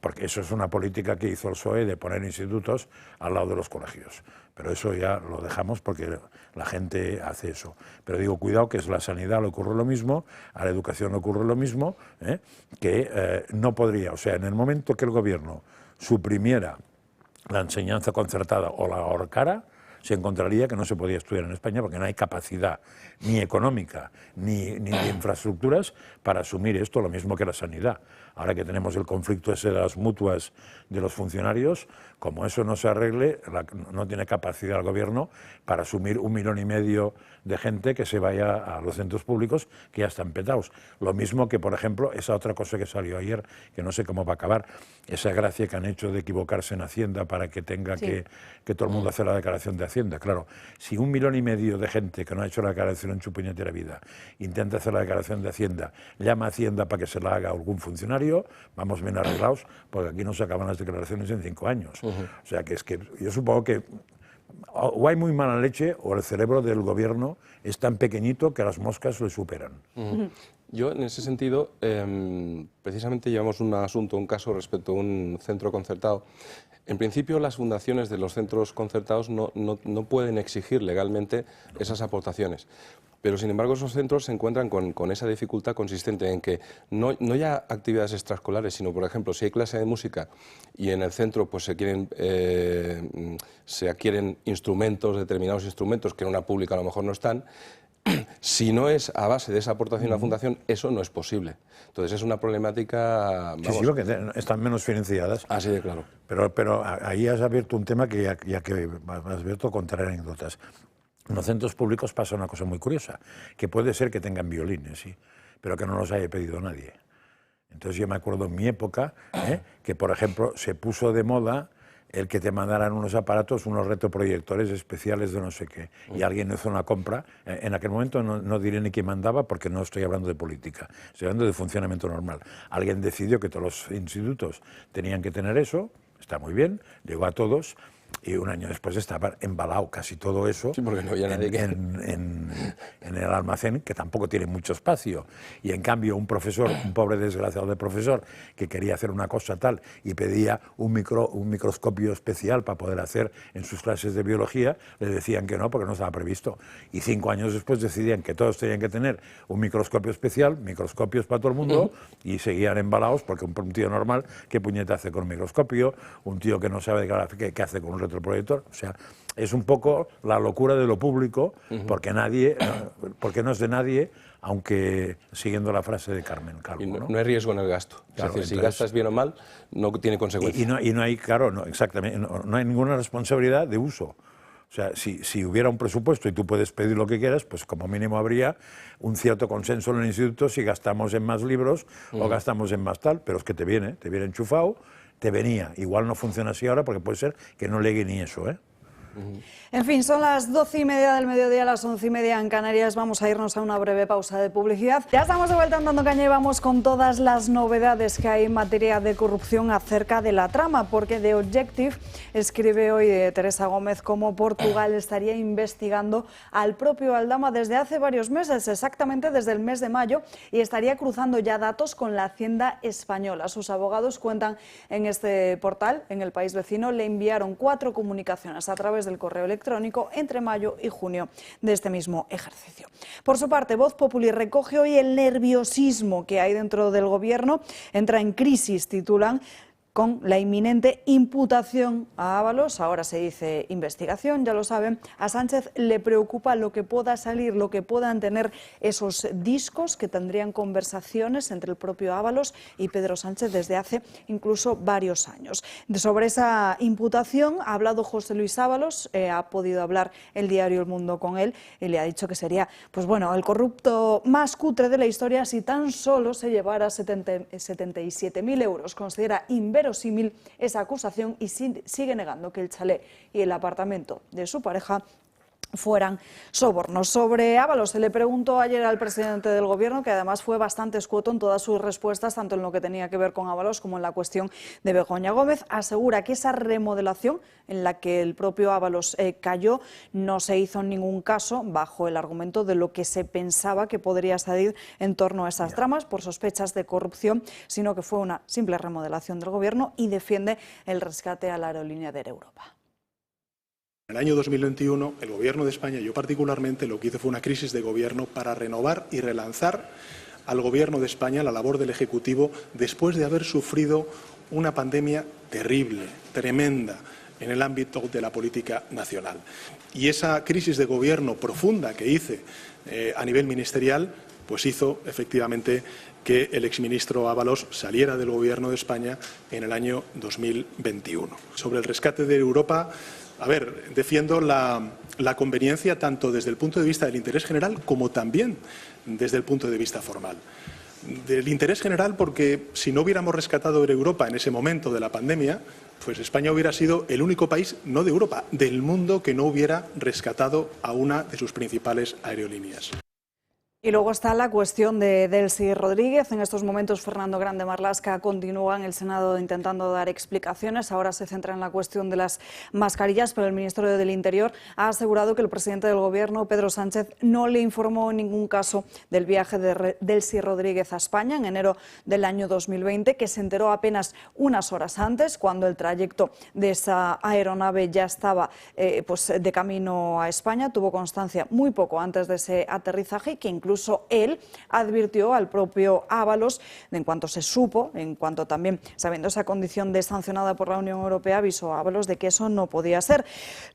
porque eso es una política que hizo el PSOE de poner institutos al lado de los colegios. Pero eso ya lo dejamos porque la gente hace eso. Pero digo, cuidado, que es la sanidad le ocurre lo mismo, a la educación le ocurre lo mismo, que no podría, o sea, en el momento que el gobierno suprimiera la enseñanza concertada o la ahorcara, se encontraría que no se podía estudiar en España porque no hay capacidad ni económica ni de infraestructuras para asumir esto, lo mismo que la sanidad. Ahora que tenemos el conflicto ese de las mutuas de los funcionarios, como eso no se arregle, no tiene capacidad el gobierno para asumir 1,5 millones de gente que se vaya a los centros públicos, que ya están petados. Lo mismo que, por ejemplo, esa otra cosa que salió ayer, que no sé cómo va a acabar, esa gracia que han hecho de equivocarse en Hacienda para que tenga que todo el mundo hacer la declaración de Hacienda. Claro, si 1,5 millones de gente que no ha hecho la declaración en su puñetera vida intenta hacer la declaración de Hacienda, llama a Hacienda para que se la haga algún funcionario, vamos bien arreglados, porque aquí no se acaban las declaraciones en 5 años. O sea, que es que yo supongo que o hay muy mala leche o el cerebro del gobierno es tan pequeñito que las moscas le superan. Yo, en ese sentido, precisamente llevamos un caso respecto a un centro concertado. En principio, las fundaciones de los centros concertados no pueden exigir legalmente esas aportaciones. Pero, sin embargo, esos centros se encuentran con esa dificultad consistente en que no ya actividades extraescolares, sino, por ejemplo, si hay clase de música y en el centro pues se adquieren instrumentos, determinados instrumentos que en una pública a lo mejor no están, si no es a base de esa aportación a la fundación, eso no es posible. Entonces es una problemática... Sí, porque están menos financiadas. Así de claro. Pero ahí has abierto un tema que ya que has abierto, contaré anécdotas. En los centros públicos pasa una cosa muy curiosa, que puede ser que tengan violines, sí, pero que no los haya pedido nadie. Entonces yo me acuerdo en mi época que, por ejemplo, se puso de moda el que te mandaran unos aparatos, unos retroproyectores especiales de no sé qué, y alguien hizo una compra. En aquel momento no diré ni quién mandaba, porque no estoy hablando de política, estoy hablando de funcionamiento normal. Alguien decidió que todos los institutos tenían que tener eso, está muy bien, llegó a todos, Y un año después estaba embalado casi todo eso porque no había nadie en el almacén, que tampoco tiene mucho espacio. Y en cambio un profesor, un pobre desgraciado de profesor, que quería hacer una cosa tal y pedía un microscopio especial para poder hacer en sus clases de biología, le decían que no, porque no estaba previsto. Y 5 años después decidían que todos tenían que tener un microscopio especial, microscopios para todo el mundo, y seguían embalados, porque un tío normal, ¿qué puñeta hace con un microscopio? Un tío que no sabe qué hace con un retroproyector. O sea, es un poco la locura de lo público, porque no es de nadie, aunque siguiendo la frase de Carmen Calvo. No hay riesgo en el gasto. Claro, es decir, si gastas bien o mal, no tiene consecuencias. Y no hay, claro, exactamente, no hay ninguna responsabilidad de uso. O sea, si hubiera un presupuesto y tú puedes pedir lo que quieras, pues como mínimo habría un cierto consenso en el instituto si gastamos en más libros o gastamos en más tal, pero es que te viene enchufado, te venía. Igual no funciona así ahora porque puede ser que no llegue ni eso, ¿eh? En fin, son las 12:30 del mediodía, las 11:30 en Canarias. Vamos a irnos a una breve pausa de publicidad. Ya estamos de vuelta en Dando Caña y vamos con todas las novedades que hay en materia de corrupción acerca de la trama, porque The Objective escribe hoy Teresa Gómez cómo Portugal estaría investigando al propio Aldama desde hace varios meses, exactamente desde el mes de mayo, y estaría cruzando ya datos con la Hacienda española. Sus abogados cuentan en este portal, en El País Vecino, le enviaron 4 comunicaciones a través del correo electrónico entre mayo y junio de este mismo ejercicio. Por su parte, Voz Populi recoge hoy el nerviosismo que hay dentro del gobierno. Entra en crisis, titulan, con la inminente imputación a Ábalos. Ahora se dice investigación, ya lo saben. A Sánchez le preocupa lo que pueda salir, lo que puedan tener esos discos que tendrían conversaciones entre el propio Ábalos y Pedro Sánchez desde hace incluso varios años. Sobre esa imputación ha hablado José Luis Ábalos, ha podido hablar el diario El Mundo con él y le ha dicho que sería, pues bueno, el corrupto más cutre de la historia si tan solo se llevara 77.000 euros. Considera inverosímil esa acusación y sigue negando que el chalet y el apartamento de su pareja fueran sobornos. Sobre Ábalos se le preguntó ayer al presidente del gobierno, que además fue bastante escueto en todas sus respuestas, tanto en lo que tenía que ver con Ábalos como en la cuestión de Begoña Gómez. Asegura que esa remodelación en la que el propio Ábalos cayó no se hizo en ningún caso bajo el argumento de lo que se pensaba que podría salir en torno a esas tramas por sospechas de corrupción, sino que fue una simple remodelación del gobierno, y defiende el rescate a la aerolínea de Air Europa. En el año 2021, el Gobierno de España, yo particularmente, lo que hice fue una crisis de gobierno para renovar y relanzar al Gobierno de España, la labor del Ejecutivo, después de haber sufrido una pandemia terrible, tremenda, en el ámbito de la política nacional. Y esa crisis de gobierno profunda que hice a nivel ministerial, pues hizo efectivamente que el exministro Ábalos saliera del Gobierno de España en el año 2021. Sobre el rescate de Europa, a ver, defiendo la conveniencia tanto desde el punto de vista del interés general como también desde el punto de vista formal. Del interés general porque si no hubiéramos rescatado Europa en ese momento de la pandemia, pues España hubiera sido el único país, no de Europa, del mundo que no hubiera rescatado a una de sus principales aerolíneas. Y luego está la cuestión de Delcy Rodríguez. En estos momentos Fernando Grande Marlaska continúa en el Senado intentando dar explicaciones. Ahora se centra en la cuestión de las mascarillas, pero el Ministerio del Interior ha asegurado que el presidente del Gobierno, Pedro Sánchez, no le informó en ningún caso del viaje de Delcy Rodríguez a España en enero del año 2020, que se enteró apenas unas horas antes, cuando el trayecto de esa aeronave ya estaba pues de camino a España. Tuvo constancia muy poco antes de ese aterrizaje, que incluso él advirtió al propio Ábalos, en cuanto se supo, en cuanto también sabiendo esa condición de sancionada por la Unión Europea, avisó a Ábalos de que eso no podía ser.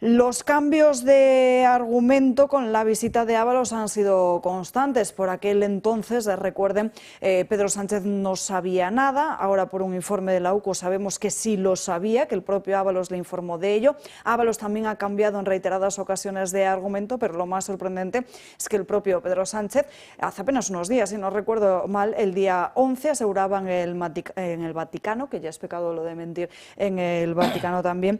Los cambios de argumento con la visita de Ábalos han sido constantes. Por aquel entonces, recuerden, Pedro Sánchez no sabía nada. Ahora, por un informe de la UCO, sabemos que sí lo sabía, que el propio Ábalos le informó de ello. Ábalos también ha cambiado en reiteradas ocasiones de argumento, pero lo más sorprendente es que el propio Pedro Sánchez, hace apenas unos días, si no recuerdo mal, el día 11 aseguraban en el Vaticano, que ya es pecado lo de mentir en el Vaticano también,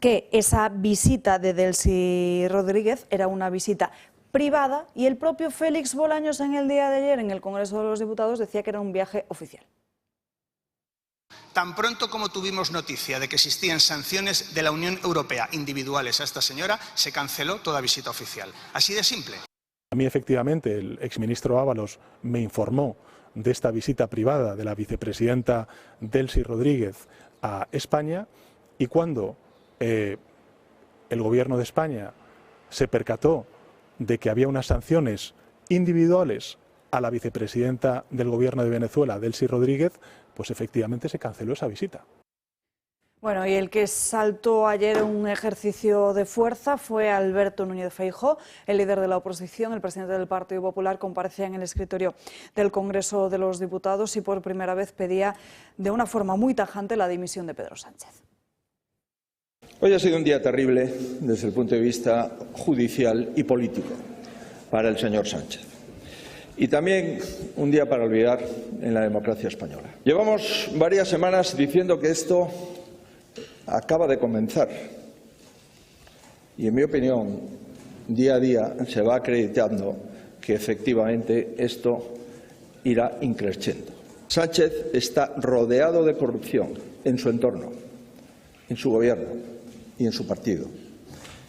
que esa visita de Delcy Rodríguez era una visita privada, y el propio Félix Bolaños en el día de ayer en el Congreso de los Diputados decía que era un viaje oficial. Tan pronto como tuvimos noticia de que existían sanciones de la Unión Europea individuales a esta señora, se canceló toda visita oficial. Así de simple. A mí, efectivamente, el exministro Ábalos me informó de esta visita privada de la vicepresidenta Delcy Rodríguez a España, y cuando el Gobierno de España se percató de que había unas sanciones individuales a la vicepresidenta del Gobierno de Venezuela, Delcy Rodríguez, pues efectivamente se canceló esa visita. Bueno, y el que saltó ayer un ejercicio de fuerza fue Alberto Núñez Feijóo, el líder de la oposición. El presidente del Partido Popular comparecía en el escritorio del Congreso de los Diputados y por primera vez pedía de una forma muy tajante la dimisión de Pedro Sánchez. Hoy ha sido un día terrible desde el punto de vista judicial y político para el señor Sánchez. Y también un día para olvidar en la democracia española. Llevamos varias semanas diciendo que esto acaba de comenzar y, en mi opinión, día a día se va acreditando que efectivamente esto irá increciendo. Sánchez está rodeado de corrupción en su entorno, en su gobierno y en su partido.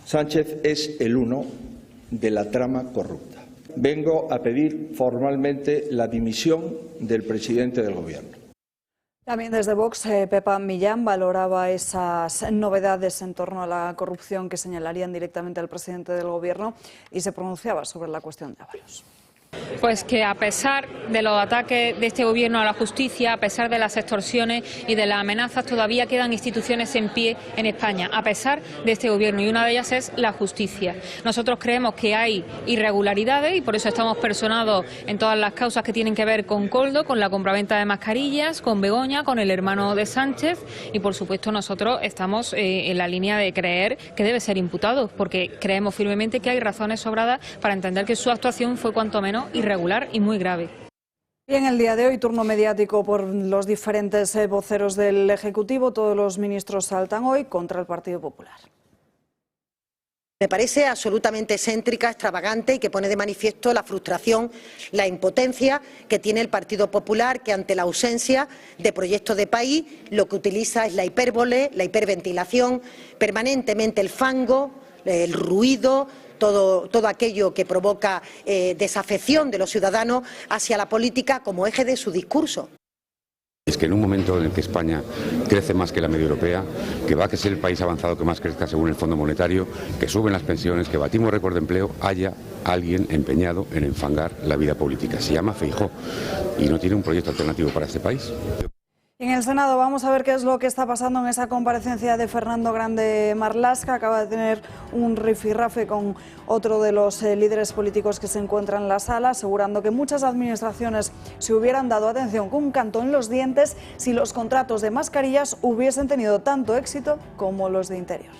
Sánchez es el uno de la trama corrupta. Vengo a pedir formalmente la dimisión del presidente del Gobierno. También desde Vox, Pepa Millán valoraba esas novedades en torno a la corrupción que señalarían directamente al presidente del Gobierno y se pronunciaba sobre la cuestión de Ábalos. Pues que a pesar de los ataques de este gobierno a la justicia, a pesar de las extorsiones y de las amenazas, todavía quedan instituciones en pie en España, a pesar de este gobierno, y una de ellas es la justicia. Nosotros creemos que hay irregularidades y por eso estamos personados en todas las causas que tienen que ver con Koldo, con la compraventa de mascarillas, con Begoña, con el hermano de Sánchez, y por supuesto nosotros estamos en la línea de creer que debe ser imputado, porque creemos firmemente que hay razones sobradas para entender que su actuación fue cuanto menos irregular y muy grave. Y en el día de hoy, turno mediático por los diferentes voceros del Ejecutivo. Todos los ministros saltan hoy contra el Partido Popular. Me parece absolutamente excéntrica, extravagante y que pone de manifiesto la frustración, la impotencia que tiene el Partido Popular, que ante la ausencia de proyectos de país lo que utiliza es la hipérbole, la hiperventilación, permanentemente el fango, el ruido, todo aquello que provoca desafección de los ciudadanos hacia la política como eje de su discurso. Es que en un momento en el que España crece más que la media europea, que va a ser el país avanzado que más crezca según el Fondo Monetario, que suben las pensiones, que batimos récord de empleo, haya alguien empeñado en enfangar la vida política. Se llama Feijóo y no tiene un proyecto alternativo para este país. En el Senado vamos a ver qué es lo que está pasando en esa comparecencia de Fernando Grande Marlaska. Acaba de tener un rifirrafe con otro de los líderes políticos que se encuentra en la sala, asegurando que muchas administraciones se hubieran dado atención con un canto en los dientes si los contratos de mascarillas hubiesen tenido tanto éxito como los de Interior.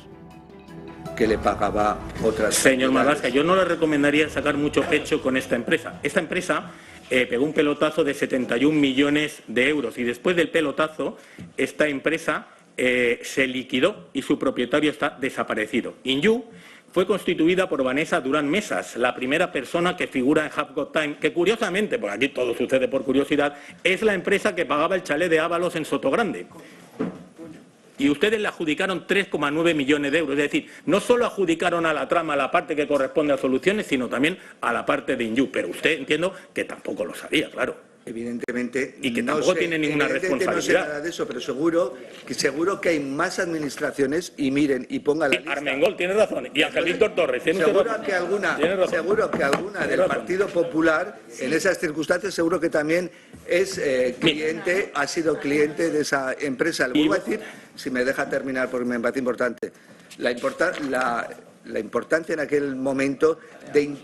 Que le pagaba otras. Señor Marlaska, yo no le recomendaría sacar mucho pecho con esta empresa. Esta empresa pegó un pelotazo de 71 millones de euros y después del pelotazo esta empresa se liquidó y su propietario está desaparecido. Inju fue constituida por Vanessa Durán Mesas, la primera persona que figura en Have Got Time, que curiosamente, porque aquí todo sucede por curiosidad, es la empresa que pagaba el chalet de Ábalos en Sotogrande. Y ustedes le adjudicaron 3,9 millones de euros. Es decir, no solo adjudicaron a la trama la parte que corresponde a Soluciones, sino también a la parte de Inju. Pero usted, entiendo, que tampoco lo sabía, claro. Evidentemente. Y que tampoco tiene ninguna responsabilidad. No sé nada de eso, pero seguro que hay más administraciones, y miren, y pongan la lista. Armengol tiene razón, y Ángel Víctor Torres. Seguro que alguna del Partido Popular, en esas circunstancias, seguro que también es cliente, ha sido cliente de esa empresa. Le vuelvo a decir, si me deja terminar, porque me parece importante, la importancia en aquel momento de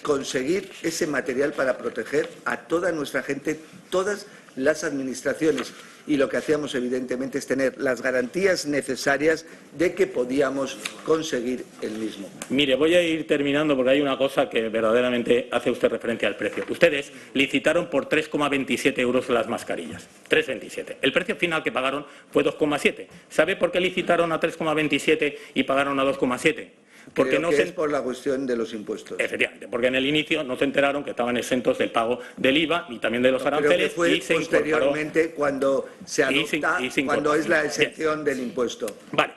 conseguir ese material para proteger a toda nuestra gente, todas las administraciones. Y lo que hacíamos, evidentemente, es tener las garantías necesarias de que podíamos conseguir el mismo. Mire, voy a ir terminando porque hay una cosa que verdaderamente hace usted referencia al precio. Ustedes licitaron por 3,27 euros las mascarillas. 3,27. El precio final que pagaron fue 2,7. ¿Sabe por qué licitaron a 3,27 y pagaron a 2,7? Porque Creo no que se... es por la cuestión de los impuestos. Efectivamente, porque en el inicio no se enteraron que estaban exentos del pago del IVA y también de los aranceles. Creo que fue y se posteriormente cuando se adopta, cuando es la exención del impuesto. Vale,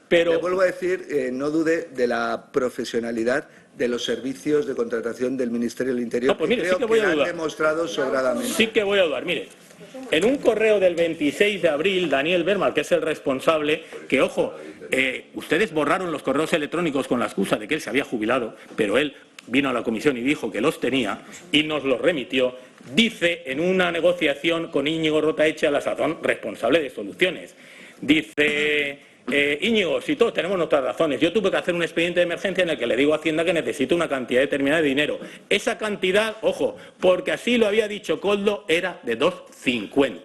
pero... Le vuelvo a decir, no dude de la profesionalidad de los servicios de contratación del Ministerio del Interior. No, pues mire, creo sí que voy que a la han dudar. demostrado sobradamente. Sí que voy a dudar. Mire, en un correo del 26 de abril, Daniel Bermal, que es el responsable, que, ojo, ustedes borraron los correos electrónicos con la excusa de que él se había jubilado, pero él vino a la comisión y dijo que los tenía y nos los remitió, dice en una negociación con Íñigo Rotaeche, a la sazón responsable de soluciones. Dice... Íñigo, si todos tenemos nuestras razones, yo tuve que hacer un expediente de emergencia en el que le digo a Hacienda que necesito una cantidad determinada de dinero. Esa cantidad, ojo, porque así lo había dicho Koldo, era de 2,50.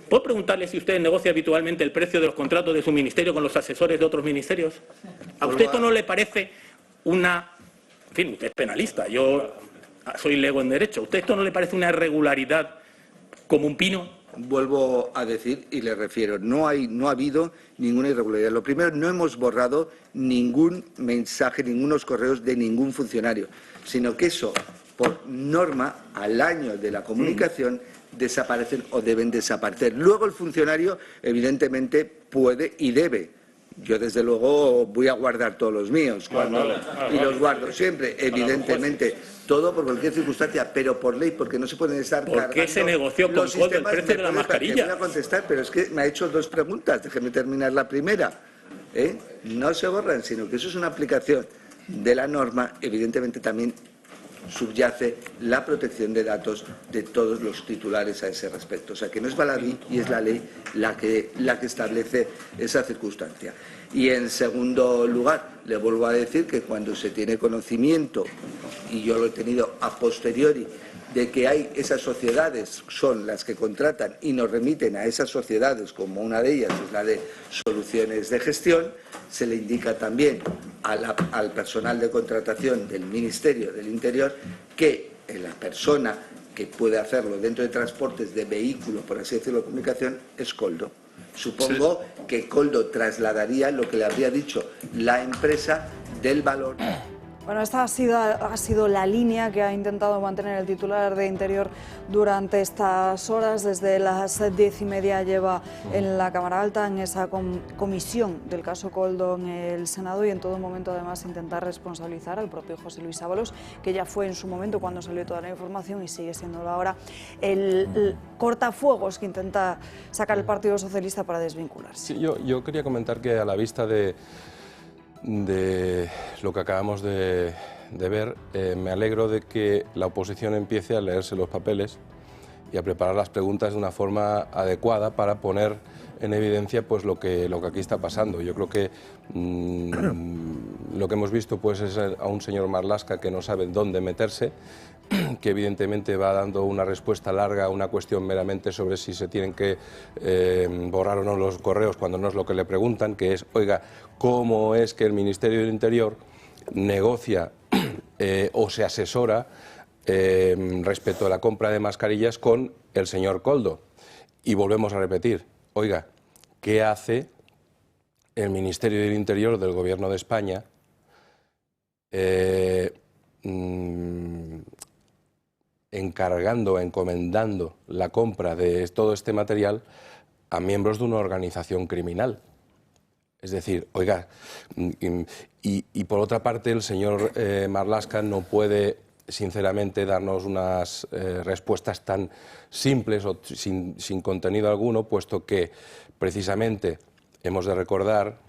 ¿Puedo preguntarle si usted negocia habitualmente el precio de los contratos de su ministerio con los asesores de otros ministerios? ¿A usted esto no le parece una... En fin, usted es penalista, yo soy lego en derecho. ¿A usted esto no le parece una irregularidad como un pino? Vuelvo a decir y le refiero, no ha habido ninguna irregularidad. Lo primero, no hemos borrado ningún mensaje, ningunos correos de ningún funcionario, sino que eso, por norma, al año de la comunicación, desaparecen o deben desaparecer. Luego el funcionario, evidentemente, puede y debe. Yo, desde luego, voy a guardar todos los míos y los guardo siempre, evidentemente, todo por cualquier circunstancia, pero por ley, porque no se pueden estar cargando. ¿Por qué se negoció con Koldo el precio de la mascarilla? Voy a contestar, pero es que me ha hecho dos preguntas, déjeme terminar la primera. No se borran, sino que eso es una aplicación de la norma, evidentemente también subyace la protección de datos de todos los titulares a ese respecto. O sea, que no es baladí y es la ley la que establece esa circunstancia. Y en segundo lugar, le vuelvo a decir que cuando se tiene conocimiento, y yo lo he tenido a posteriori, de que hay esas sociedades, son las que contratan y nos remiten a esas sociedades, como una de ellas es la de Soluciones de Gestión, se le indica también al personal de contratación del Ministerio del Interior que la persona que puede hacerlo dentro de transportes de vehículo, por así decirlo, de comunicación, es Koldo. Supongo que Koldo trasladaría lo que le habría dicho la empresa del valor. Bueno, esta ha sido la línea que ha intentado mantener el titular de Interior durante estas horas. Desde las 10:30 lleva en la Cámara Alta, en esa comisión del caso Koldo en el Senado, y en todo momento además intentar responsabilizar al propio José Luis Ábalos, que ya fue en su momento cuando salió toda la información y sigue siéndolo ahora, el cortafuegos que intenta sacar el Partido Socialista para desvincularse. Sí, yo quería comentar que a la vista de lo que acabamos de ver, me alegro de que la oposición empiece a leerse los papeles y a preparar las preguntas de una forma adecuada para poner en evidencia pues lo que aquí está pasando. Yo creo que lo que hemos visto pues es a un señor Marlaska que no sabe dónde meterse, que evidentemente va dando una respuesta larga a una cuestión meramente sobre si se tienen que borrar o no los correos, cuando no es lo que le preguntan, que es, oiga, ¿cómo es que el Ministerio del Interior negocia o se asesora respecto a la compra de mascarillas con el señor Koldo? Y volvemos a repetir, oiga, ¿qué hace el Ministerio del Interior del Gobierno de España encomendando la compra de todo este material a miembros de una organización criminal? Es decir, oiga, y por otra parte el señor Marlaska no puede sinceramente darnos unas respuestas tan simples o sin contenido alguno, puesto que precisamente hemos de recordar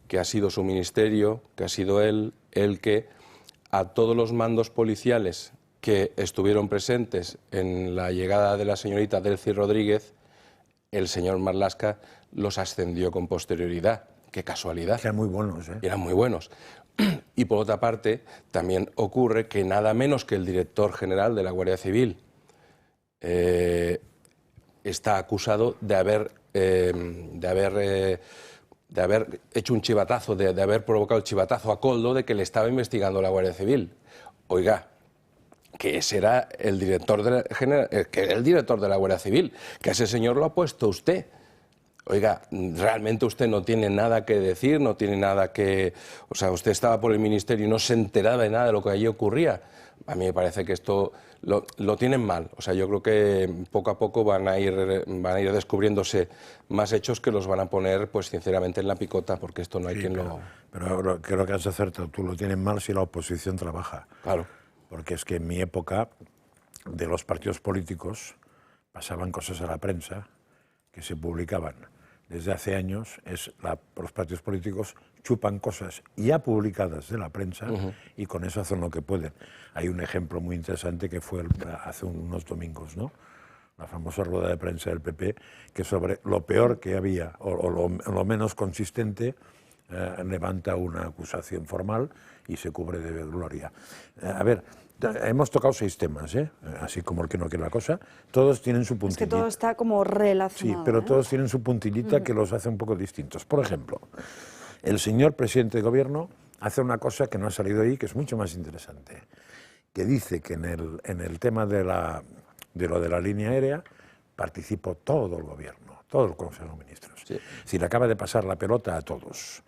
que ha sido su ministerio, que ha sido él el que a todos los mandos policiales que estuvieron presentes en la llegada de la señorita Delcy Rodríguez, el señor Marlaska los ascendió con posterioridad. ¡Qué casualidad! Eran muy buenos, ¿eh? Eran muy buenos. Y por otra parte, también ocurre que nada menos que el director general de la Guardia Civil está acusado de haber hecho un chivatazo, de haber provocado el chivatazo a Koldo de que le estaba investigando la Guardia Civil. Oiga, que ese era el director de la Guardia Civil, que a ese señor lo ha puesto usted. Oiga, realmente usted no tiene nada que decir, no tiene nada que... O sea, usted estaba por el ministerio y no se enteraba de nada de lo que allí ocurría. A mí me parece que esto lo tienen mal. O sea, yo creo que poco a poco van a ir descubriéndose más hechos que los van a poner, pues sinceramente, en la picota, porque esto no hay quien lo... Pero creo que has acertado. Tú lo tienes mal si la oposición trabaja. Claro. Porque es que en mi época, de los partidos políticos, pasaban cosas a la prensa que se publicaban. Desde hace años los partidos políticos chupan cosas ya publicadas de la prensa y con eso hacen lo que pueden. Hay un ejemplo muy interesante que fue hace unos domingos, ¿no? La famosa rueda de prensa del PP, que sobre lo peor que había o lo menos consistente levanta una acusación formal y se cubre de gloria. A ver, hemos tocado 6 temas, así como el que no quiere la cosa. Todos tienen su puntillita. Es que todo está como relacionado. Sí, pero todos tienen su puntillita que los hace un poco distintos. Por ejemplo, el señor presidente de gobierno hace una cosa que no ha salido ahí, que es mucho más interesante, que dice que en el tema de lo de la línea aérea participó todo el gobierno, todo el Consejo de Ministros. Sí. Si le acaba de pasar la pelota a todos.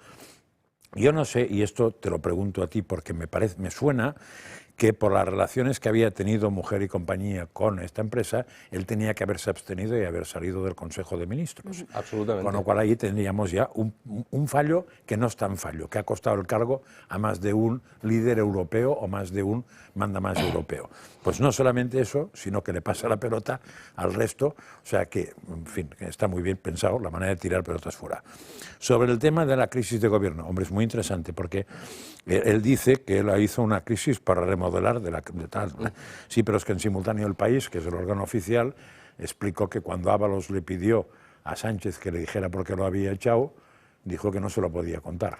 Yo no sé, y esto te lo pregunto a ti porque me suena que por las relaciones que había tenido Mujer y Compañía con esta empresa, él tenía que haberse abstenido y haber salido del Consejo de Ministros. Absolutamente. Con lo cual ahí tendríamos ya un fallo que no es tan fallo, que ha costado el cargo a más de un líder europeo o más de un mandamás europeo. Pues no solamente eso, sino que le pasa la pelota al resto, o sea que, en fin, está muy bien pensado la manera de tirar pelotas fuera. Sobre el tema de la crisis de gobierno, hombre, es muy interesante porque él dice que él hizo una crisis para remodelar de tal. Sí, pero es que en simultáneo El País, que es el órgano oficial, explicó que cuando Ábalos le pidió a Sánchez que le dijera por qué lo había echado, dijo que no se lo podía contar.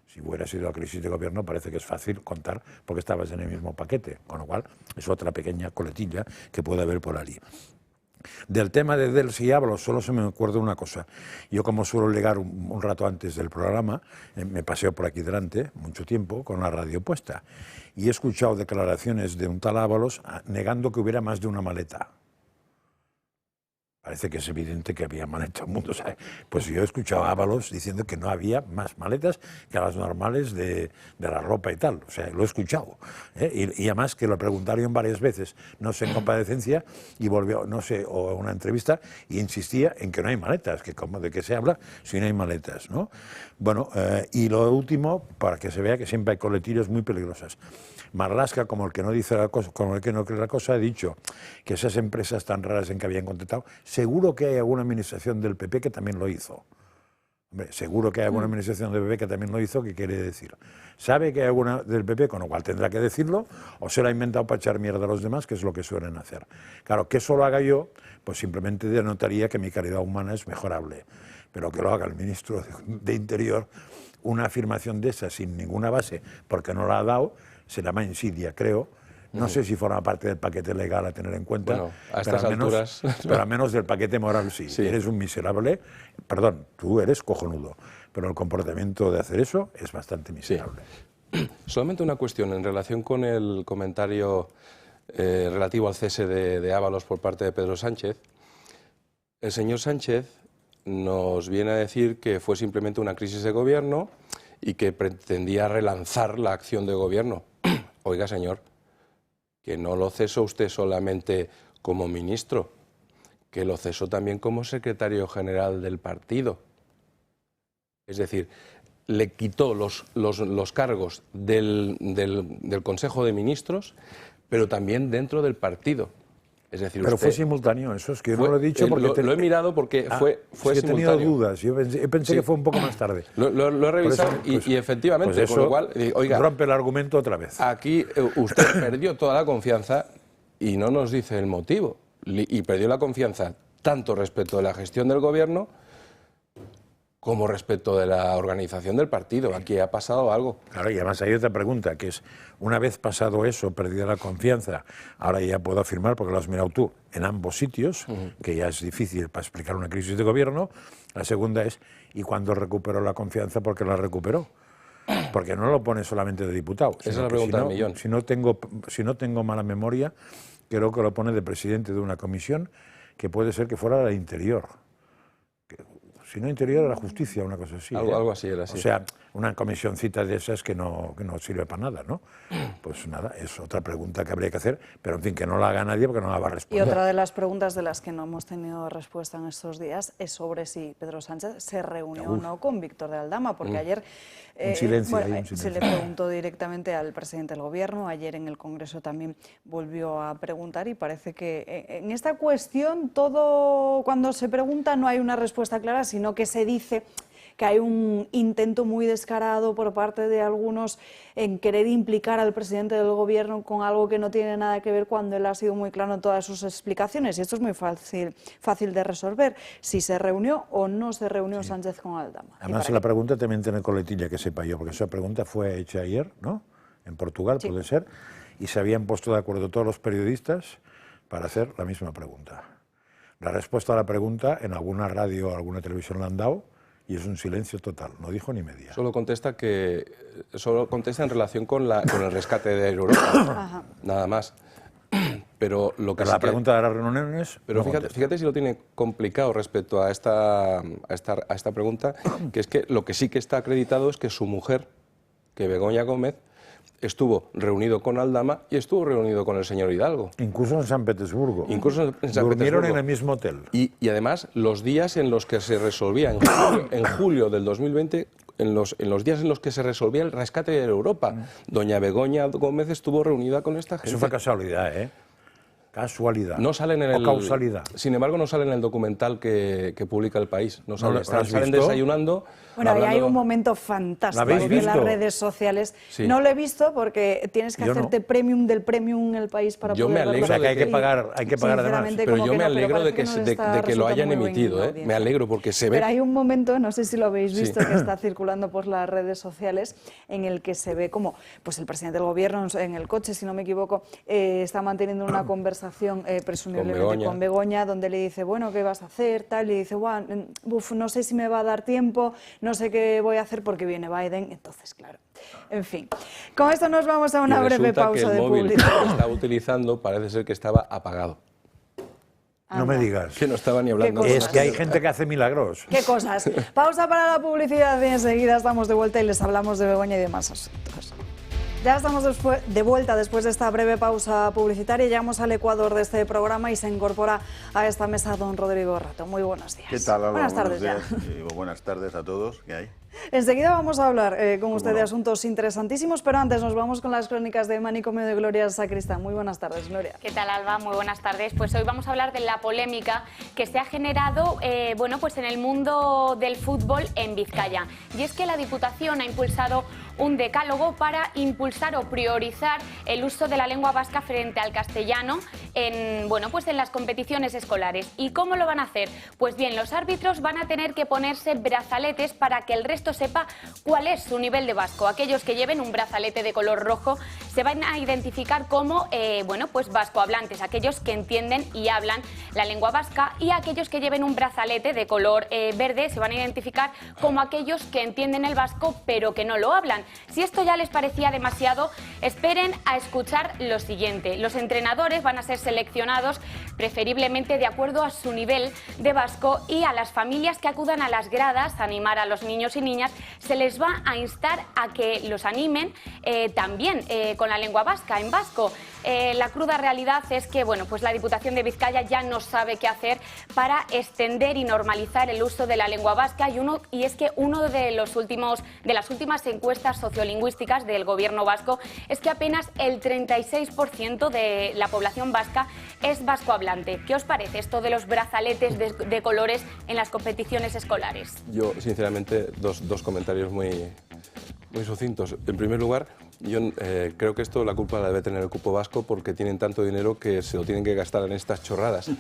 Si hubiera sido la crisis de gobierno, parece que es fácil contar porque estabas en el mismo paquete, con lo cual es otra pequeña coletilla que puede haber por allí. Del tema de Dels y Ábalos solo se me acuerda una cosa. Yo, como suelo llegar un rato antes del programa, me paseo por aquí delante mucho tiempo con la radio puesta y he escuchado declaraciones de un tal Ábalos negando que hubiera más de una maleta. Parece que es evidente que había maletas en el mundo, ¿sabes? Pues yo he escuchado a Ábalos diciendo que no había más maletas que las normales de la ropa y tal. O sea, lo he escuchado. Y además que lo preguntaron varias veces, no sé, en comparecencia, y volvió, no sé, o en una entrevista, y insistía en que no hay maletas, que como de qué se habla si no hay maletas, ¿no? Bueno, y lo último, para que se vea que siempre hay coletillas muy peligrosas. Marlaska, como el que no dice la cosa, como el que no cree la cosa, ha dicho que esas empresas tan raras en que habían contratado, seguro que hay alguna administración del PP que también lo hizo. Hombre, seguro que hay alguna administración del PP que también lo hizo, ¿qué quiere decir? Sabe que hay alguna del PP, con lo cual tendrá que decirlo, o se lo ha inventado para echar mierda a los demás, que es lo que suelen hacer. Claro, que eso lo haga yo, pues simplemente denotaría que mi calidad humana es mejorable. Pero que lo haga el ministro de Interior, una afirmación de esa sin ninguna base, porque no la ha dado, se llama insidia, creo. No sé si forma parte del paquete legal a tener en cuenta, bueno, a estas alturas... pero al menos del paquete moral sí. Eres un miserable, perdón, tú eres cojonudo, pero el comportamiento de hacer eso es bastante miserable. Sí. Solamente una cuestión en relación con el comentario relativo al cese de Ábalos por parte de Pedro Sánchez. El señor Sánchez nos viene a decir que fue simplemente una crisis de gobierno y que pretendía relanzar la acción de gobierno. Oiga, señor, que no lo cesó usted solamente como ministro, que lo cesó también como secretario general del partido. Es decir, le quitó los cargos del Consejo de Ministros, pero también dentro del partido. Es decir, pero usted, fue simultáneo, eso es que yo no lo he dicho porque... Lo he mirado porque fue he simultáneo. He tenido dudas, yo pensé que fue un poco más tarde. Lo he revisado eso, pues, y efectivamente, pues eso con lo cual... Oiga, rompe el argumento otra vez. Aquí usted perdió toda la confianza y no nos dice el motivo. Y perdió la confianza tanto respecto de la gestión del gobierno como respecto de la organización del partido. Aquí ha pasado algo. Claro, y además hay otra pregunta, que es, una vez pasado eso, perdida la confianza, ahora ya puedo afirmar, porque lo has mirado tú, en ambos sitios, que ya es difícil para explicar una crisis de gobierno. La segunda es, ¿y cuándo recuperó la confianza? ¿Por qué la recuperó? Porque no lo pone solamente de diputado. Esa es la pregunta del millón. Si no tengo mala memoria, creo que lo pone de presidente de una comisión, que puede ser que fuera la de Interior. Si no, Interior de la Justicia, una cosa así. Algo así era, sí. O sea, una comisioncita de esas que no sirve para nada, ¿no? Pues nada, es otra pregunta que habría que hacer, pero en fin, que no la haga nadie porque no la va a Y responder. otra de las preguntas de las que no hemos tenido respuesta en estos días es sobre si Pedro Sánchez se reunió o no con Víctor de Aldama, porque ayer un silencio. se le preguntó directamente al presidente del Gobierno, ayer en el Congreso también volvió a preguntar y parece que en esta cuestión todo, cuando se pregunta no hay una respuesta clara, sino que se dice que hay un intento muy descarado por parte de algunos en querer implicar al presidente del Gobierno con algo que no tiene nada que ver cuando él ha sido muy claro en todas sus explicaciones. Y esto es muy fácil de resolver, si se reunió o no se reunió Sánchez con Aldama. Además, la pregunta también tiene coletilla, que sepa yo, porque esa pregunta fue hecha ayer, ¿no? En Portugal, puede ser, y se habían puesto de acuerdo todos los periodistas para hacer la misma pregunta. La respuesta a la pregunta en alguna radio o alguna televisión la han dado, y es un silencio total, no dijo ni media. Solo contesta en relación con el rescate de Europa, nada más. Pero lo que la pregunta de las reuniones... Pero no fíjate si lo tiene complicado respecto a esta pregunta, que es que lo que sí que está acreditado es que su mujer, que Begoña Gómez, estuvo reunido con Aldama y estuvo reunido con el señor Hidalgo. Incluso en San Petersburgo. Incluso en San Petersburgo. Durmieron en el mismo hotel. Y además, los días en los que se resolvía, en julio del 2020, en los días en los que se resolvía el rescate de Europa, doña Begoña Gómez estuvo reunida con esta gente. Eso fue casualidad, ¿eh? Casualidad. No salen en o causalidad. Sin embargo, no sale en el documental que publica El País. No salen, salen desayunando. Bueno, ahí hay un momento fantástico de las redes sociales. Sí. No lo he visto porque tienes que hacerte premium del premium en El País para poder verlo. O sea, que hay que pagar además. Pero yo me alegro de que lo hayan emitido, Me alegro porque se ve. Pero hay un momento, no sé si lo habéis visto, que está circulando por las redes sociales, en el que se ve como pues el presidente del Gobierno en el coche, si no me equivoco, está manteniendo una conversación presumiblemente con Begoña, donde le dice, bueno, ¿qué vas a hacer? Tal, y dice, bueno, no sé si me va a dar tiempo, no sé qué voy a hacer porque viene Biden. Entonces, claro, en fin. Con esto nos vamos a una breve pausa de publicidad. El móvil que estaba utilizando parece ser que estaba apagado. No me digas. Que no estaba ni hablando. Es que hay gente que hace milagros. ¿Qué cosas? Pausa para la publicidad y enseguida estamos de vuelta y les hablamos de Begoña y de más asuntos. Ya estamos de vuelta después de esta breve pausa publicitaria. Llegamos al Ecuador de este programa y se incorpora a esta mesa don Rodrigo Rato. Muy buenos días. ¿Qué tal, Álvaro? Buenas tardes ya. Buenas tardes a todos. ¿Qué hay? Enseguida vamos a hablar con usted de asuntos interesantísimos, pero antes nos vamos con las crónicas de Manicomio de Gloria Sacristán. Muy buenas tardes, Gloria. ¿Qué tal, Alba? Muy buenas tardes. Pues hoy vamos a hablar de la polémica que se ha generado pues en el mundo del fútbol en Vizcaya. Y es que la Diputación ha impulsado un decálogo para impulsar o priorizar el uso de la lengua vasca frente al castellano en las competiciones escolares. ¿Y cómo lo van a hacer? Pues bien, los árbitros van a tener que ponerse brazaletes para que el resto sepa cuál es su nivel de vasco. Aquellos que lleven un brazalete de color rojo se van a identificar como vascohablantes, aquellos que entienden y hablan la lengua vasca, y aquellos que lleven un brazalete de color verde se van a identificar como aquellos que entienden el vasco pero que no lo hablan. Si esto ya les parecía demasiado, esperen a escuchar lo siguiente. Los entrenadores van a ser seleccionados preferiblemente de acuerdo a su nivel de vasco, y a las familias que acudan a las gradas a animar a los niños y niñas se les va a instar a que los animen también con la lengua vasca, en vasco. La cruda realidad es que la Diputación de Vizcaya ya no sabe qué hacer para extender y normalizar el uso de la lengua vasca, y es que uno de las últimas encuestas sociolingüísticas del Gobierno vasco es que apenas el 36% de la población vasca es vascohablante. ¿Qué os parece esto de los brazaletes de colores en las competiciones escolares? Yo, sinceramente, dos comentarios muy sucintos. En primer lugar, yo creo que la culpa la debe tener el cupo vasco, porque tienen tanto dinero que se lo tienen que gastar en estas chorradas.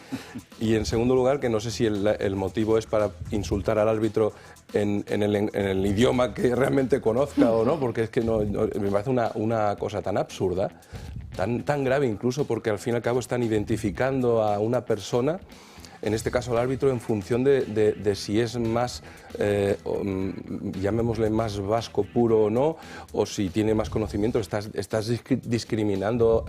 Y en segundo lugar, que no sé si el motivo es para insultar al árbitro en el idioma que realmente conozca o no, porque es que me parece una cosa tan absurda, tan grave incluso, porque al fin y al cabo están identificando a una persona, en este caso al árbitro, en función de si es más, llamémosle más vasco puro o no, o si tiene más conocimiento. Estás discriminando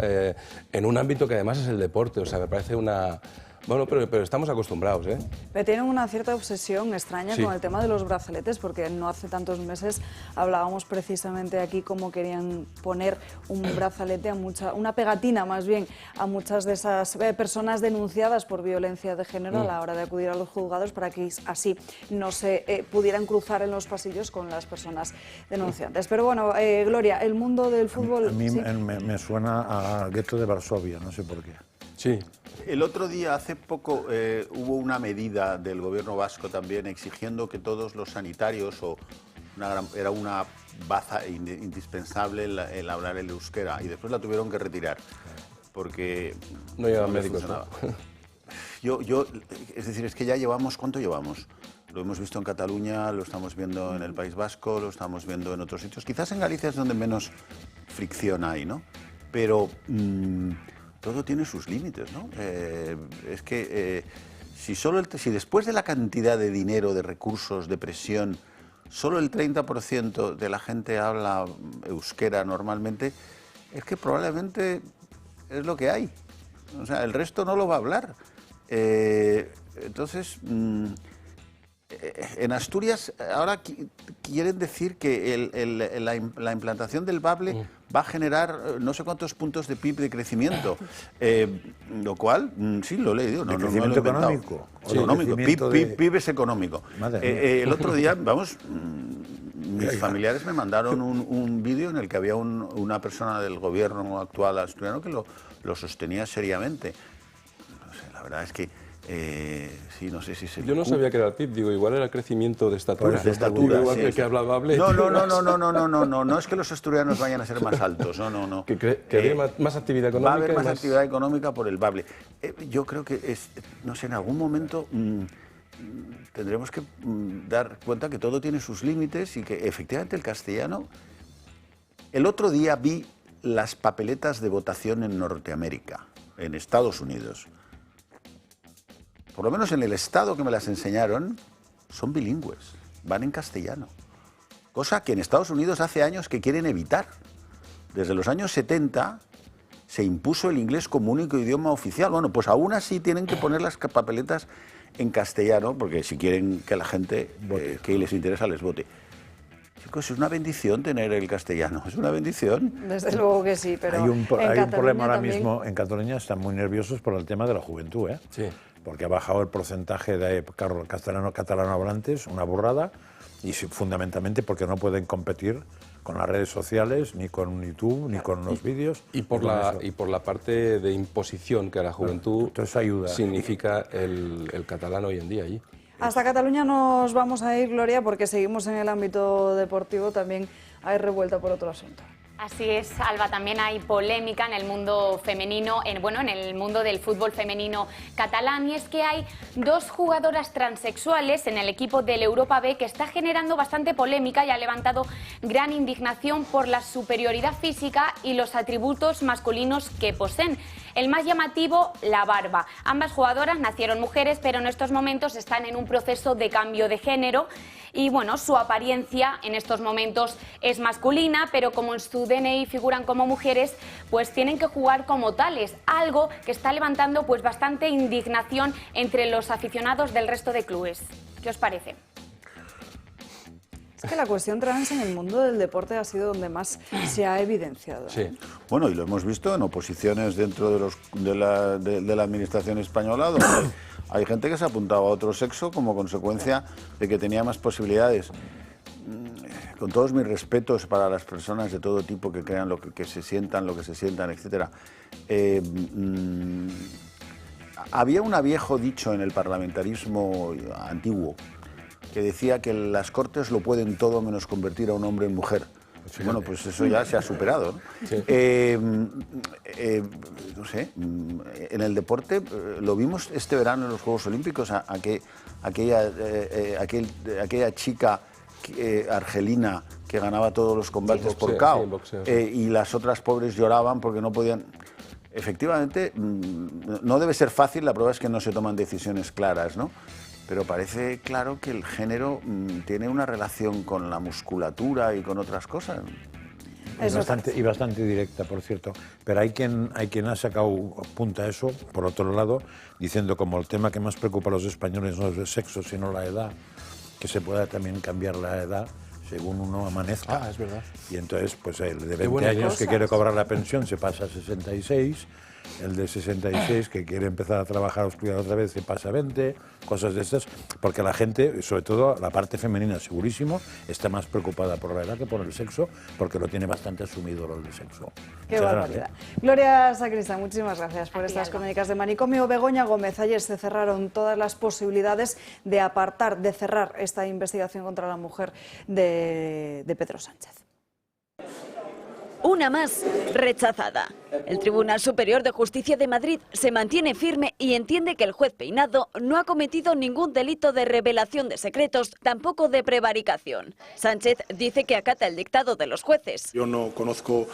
en un ámbito que además es el deporte. O sea, me parece una Bueno, pero estamos acostumbrados, ¿eh? Pero tienen una cierta obsesión extraña Sí. con el tema de los brazaletes, porque no hace tantos meses hablábamos precisamente aquí cómo querían poner un brazalete una pegatina más bien, a muchas de esas personas denunciadas por violencia de género a la hora de acudir a los juzgados, para que así no se pudieran cruzar en los pasillos con las personas denunciantes. Pero bueno, Gloria, el mundo del fútbol... A mí ¿sí? me suena al gueto de Varsovia, no sé por qué. Sí. El otro día, hace poco, hubo una medida del gobierno vasco también exigiendo que todos los sanitarios, era una baza indispensable el hablar el euskera, y después la tuvieron que retirar porque no llevan les médicos, funcionaba. ¿no? Es decir, es que ya llevamos, ¿cuánto llevamos? Lo hemos visto en Cataluña, lo estamos viendo en el País Vasco, lo estamos viendo en otros sitios. Quizás en Galicia es donde menos fricción hay, ¿no? Pero todo tiene sus límites, ¿no? Es que si después de la cantidad de dinero, de recursos, de presión, solo el 30% de la gente habla euskera normalmente, es que probablemente es lo que hay. O sea, el resto no lo va a hablar. Entonces, en Asturias ahora quieren decir que la implantación del bable va a generar no sé cuántos puntos de PIB de crecimiento, lo cual, sí, lo he leído. ¿De crecimiento económico? Sí, económico. PIB es económico. El otro día, mis familiares me mandaron un vídeo en el que había una persona del gobierno actual asturiano que lo sostenía seriamente. No sé, la verdad es que sí, no sé si se... Yo no sabía que era el PIB, digo, igual era el crecimiento de estatura. Pues de estatura, igual sí, que el que hablaba Bable. No es que los asturianos vayan a ser más altos, no. Que haya más actividad económica. Va a haber más actividad económica por el Bable. Yo creo que, no sé, en algún momento tendremos que dar cuenta que todo tiene sus límites y que efectivamente el castellano... El otro día vi las papeletas de votación en Norteamérica, en Estados Unidos. Por lo menos en el estado que me las enseñaron, son bilingües, van en castellano. Cosa que en Estados Unidos hace años que quieren evitar. Desde los años 70 se impuso el inglés como único idioma oficial. Bueno, pues aún así tienen que poner las papeletas en castellano, porque si quieren que la gente que les interesa les vote. Chicos, es una bendición tener el castellano, es una bendición. Desde luego que sí, pero hay un problema ahora también... mismo en Cataluña, están muy nerviosos por el tema de la juventud, ¿eh? Sí. Porque ha bajado el porcentaje de catalano hablantes, una burrada, y fundamentalmente porque no pueden competir con las redes sociales, ni con YouTube, ni con los vídeos. Y por la parte de imposición que a la juventud entonces ayuda. Significa el catalán hoy en día allí. Hasta Cataluña nos vamos a ir, Gloria, porque seguimos en el ámbito deportivo, también hay revuelta por otro asunto. Así es, Alba, también hay polémica en el mundo femenino, en el mundo del fútbol femenino catalán, y es que hay dos jugadoras transexuales en el equipo del Europa B que está generando bastante polémica y ha levantado gran indignación por la superioridad física y los atributos masculinos que poseen. El más llamativo, la barba. Ambas jugadoras nacieron mujeres, pero en estos momentos están en un proceso de cambio de género y bueno, su apariencia en estos momentos es masculina, pero como en su DNI figuran como mujeres, pues tienen que jugar como tales, algo que está levantando pues bastante indignación entre los aficionados del resto de clubes. ¿Qué os parece? Es que la cuestión trans en el mundo del deporte ha sido donde más se ha evidenciado. Sí. Bueno, y lo hemos visto en oposiciones dentro de la administración española, donde hay gente que se ha apuntado a otro sexo como consecuencia de que tenía más posibilidades. Con todos mis respetos para las personas de todo tipo que crean lo que se sientan, etc. Había un viejo dicho en el parlamentarismo antiguo que decía que las Cortes lo pueden todo menos convertir a un hombre en mujer. Sí, bueno, pues eso ya se ha superado, ¿no? Sí. No sé, en el deporte lo vimos este verano en los Juegos Olímpicos, aquella chica argelina que ganaba todos los combates por KO, y las otras pobres lloraban porque no podían... Efectivamente, no debe ser fácil, la prueba es que no se toman decisiones claras, ¿no? Pero parece claro que el género tiene una relación con la musculatura y con otras cosas. Y bastante directa, por cierto. Pero hay quien ha sacado punta a eso, por otro lado, diciendo como el tema que más preocupa a los españoles no es el sexo, sino la edad, que se pueda también cambiar la edad según uno amanezca. Ah, es verdad. Y entonces, pues el de 20 años que quiere cobrar la pensión se pasa a 66, el de 66 que quiere empezar a trabajar o estudiar otra vez se pasa a 20, cosas de estas, porque la gente, sobre todo la parte femenina, segurísimo, está más preocupada por la edad que por el sexo, porque lo tiene bastante asumido lo del sexo. Qué barbaridad. Gloria Sacristán, muchísimas gracias por estas crónicas de Manicomio. Begoña Gómez, ayer se cerraron todas las posibilidades de apartar, de cerrar esta investigación contra la mujer de Pedro Sánchez. Una más rechazada. El Tribunal Superior de Justicia de Madrid se mantiene firme y entiende que el juez Peinado no ha cometido ningún delito de revelación de secretos, tampoco de prevaricación. Sánchez dice que acata el dictado de los jueces. Yo no conozco,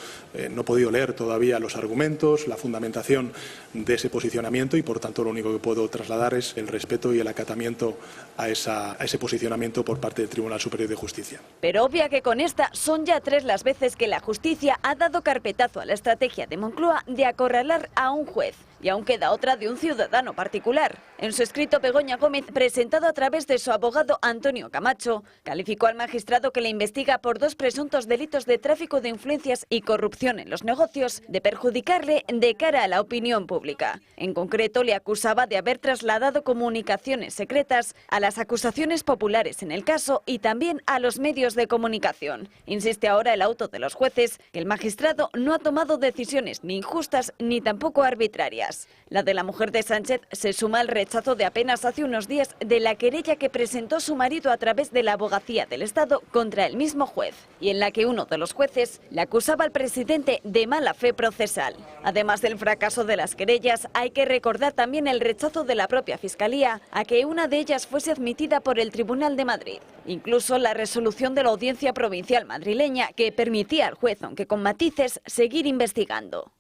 no he podido leer todavía los argumentos, la fundamentación de ese posicionamiento y por tanto lo único que puedo trasladar es el respeto y el acatamiento a ese posicionamiento por parte del Tribunal Superior de Justicia. Pero obvia que con esta son ya 3 las veces que la justicia ha dado carpetazo a la estrategia de Moncloa de acorralar a un juez. Y aún queda otra de un ciudadano particular. En su escrito, Begoña Gómez, presentado a través de su abogado Antonio Camacho, calificó al magistrado que le investiga por 2 presuntos delitos de tráfico de influencias y corrupción en los negocios de perjudicarle de cara a la opinión pública. En concreto, le acusaba de haber trasladado comunicaciones secretas a las acusaciones populares en el caso y también a los medios de comunicación. Insiste ahora el auto de los jueces que el magistrado no ha tomado decisiones ni injustas ni tampoco arbitrarias. La de la mujer de Sánchez se suma al rechazo de apenas hace unos días de la querella que presentó su marido a través de la Abogacía del Estado contra el mismo juez, y en la que uno de los jueces le acusaba al presidente de mala fe procesal. Además del fracaso de las querellas, hay que recordar también el rechazo de la propia Fiscalía a que una de ellas fuese admitida por el Tribunal de Madrid. Incluso la resolución de la Audiencia Provincial madrileña que permitía al juez, aunque con matices, seguir investigando.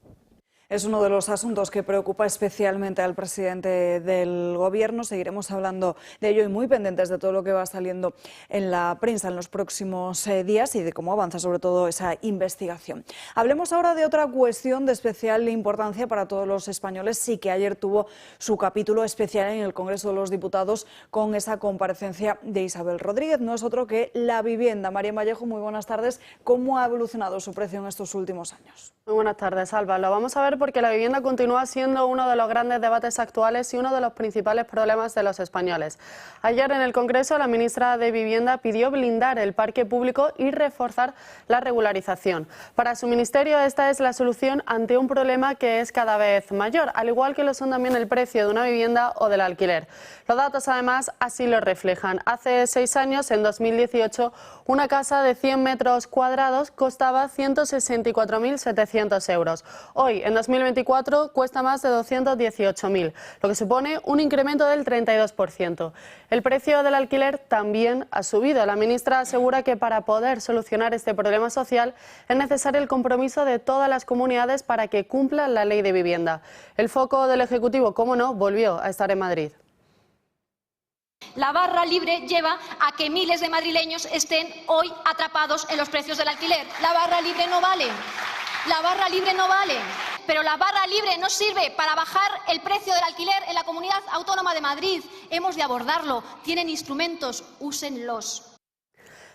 Es uno de los asuntos que preocupa especialmente al presidente del Gobierno. Seguiremos hablando de ello y muy pendientes de todo lo que va saliendo en la prensa en los próximos días y de cómo avanza sobre todo esa investigación. Hablemos ahora de otra cuestión de especial importancia para todos los españoles y que ayer tuvo su capítulo especial en el Congreso de los Diputados con esa comparecencia de Isabel Rodríguez. No es otro que la vivienda. María Vallejo, muy buenas tardes. ¿Cómo ha evolucionado su precio en estos últimos años? Muy buenas tardes, Alba. Lo vamos a ver porque la vivienda continúa siendo uno de los grandes debates actuales y uno de los principales problemas de los españoles. Ayer en el Congreso la ministra de Vivienda pidió blindar el parque público y reforzar la regularización. Para su ministerio esta es la solución ante un problema que es cada vez mayor, al igual que lo son también el precio de una vivienda o del alquiler. Los datos además así lo reflejan. Hace 6 años, en 2018, una casa de 100 metros cuadrados costaba 164.700 euros. Hoy, en 2024, cuesta más de 218.000, lo que supone un incremento del 32%. El precio del alquiler también ha subido. La ministra asegura que para poder solucionar este problema social es necesario el compromiso de todas las comunidades para que cumplan la ley de vivienda. El foco del Ejecutivo, cómo no, volvió a estar en Madrid. La barra libre lleva a que miles de madrileños estén hoy atrapados en los precios del alquiler. La barra libre no vale. La barra libre no vale. Pero la barra libre no sirve para bajar el precio del alquiler en la Comunidad Autónoma de Madrid. Hemos de abordarlo. Tienen instrumentos, úsenlos.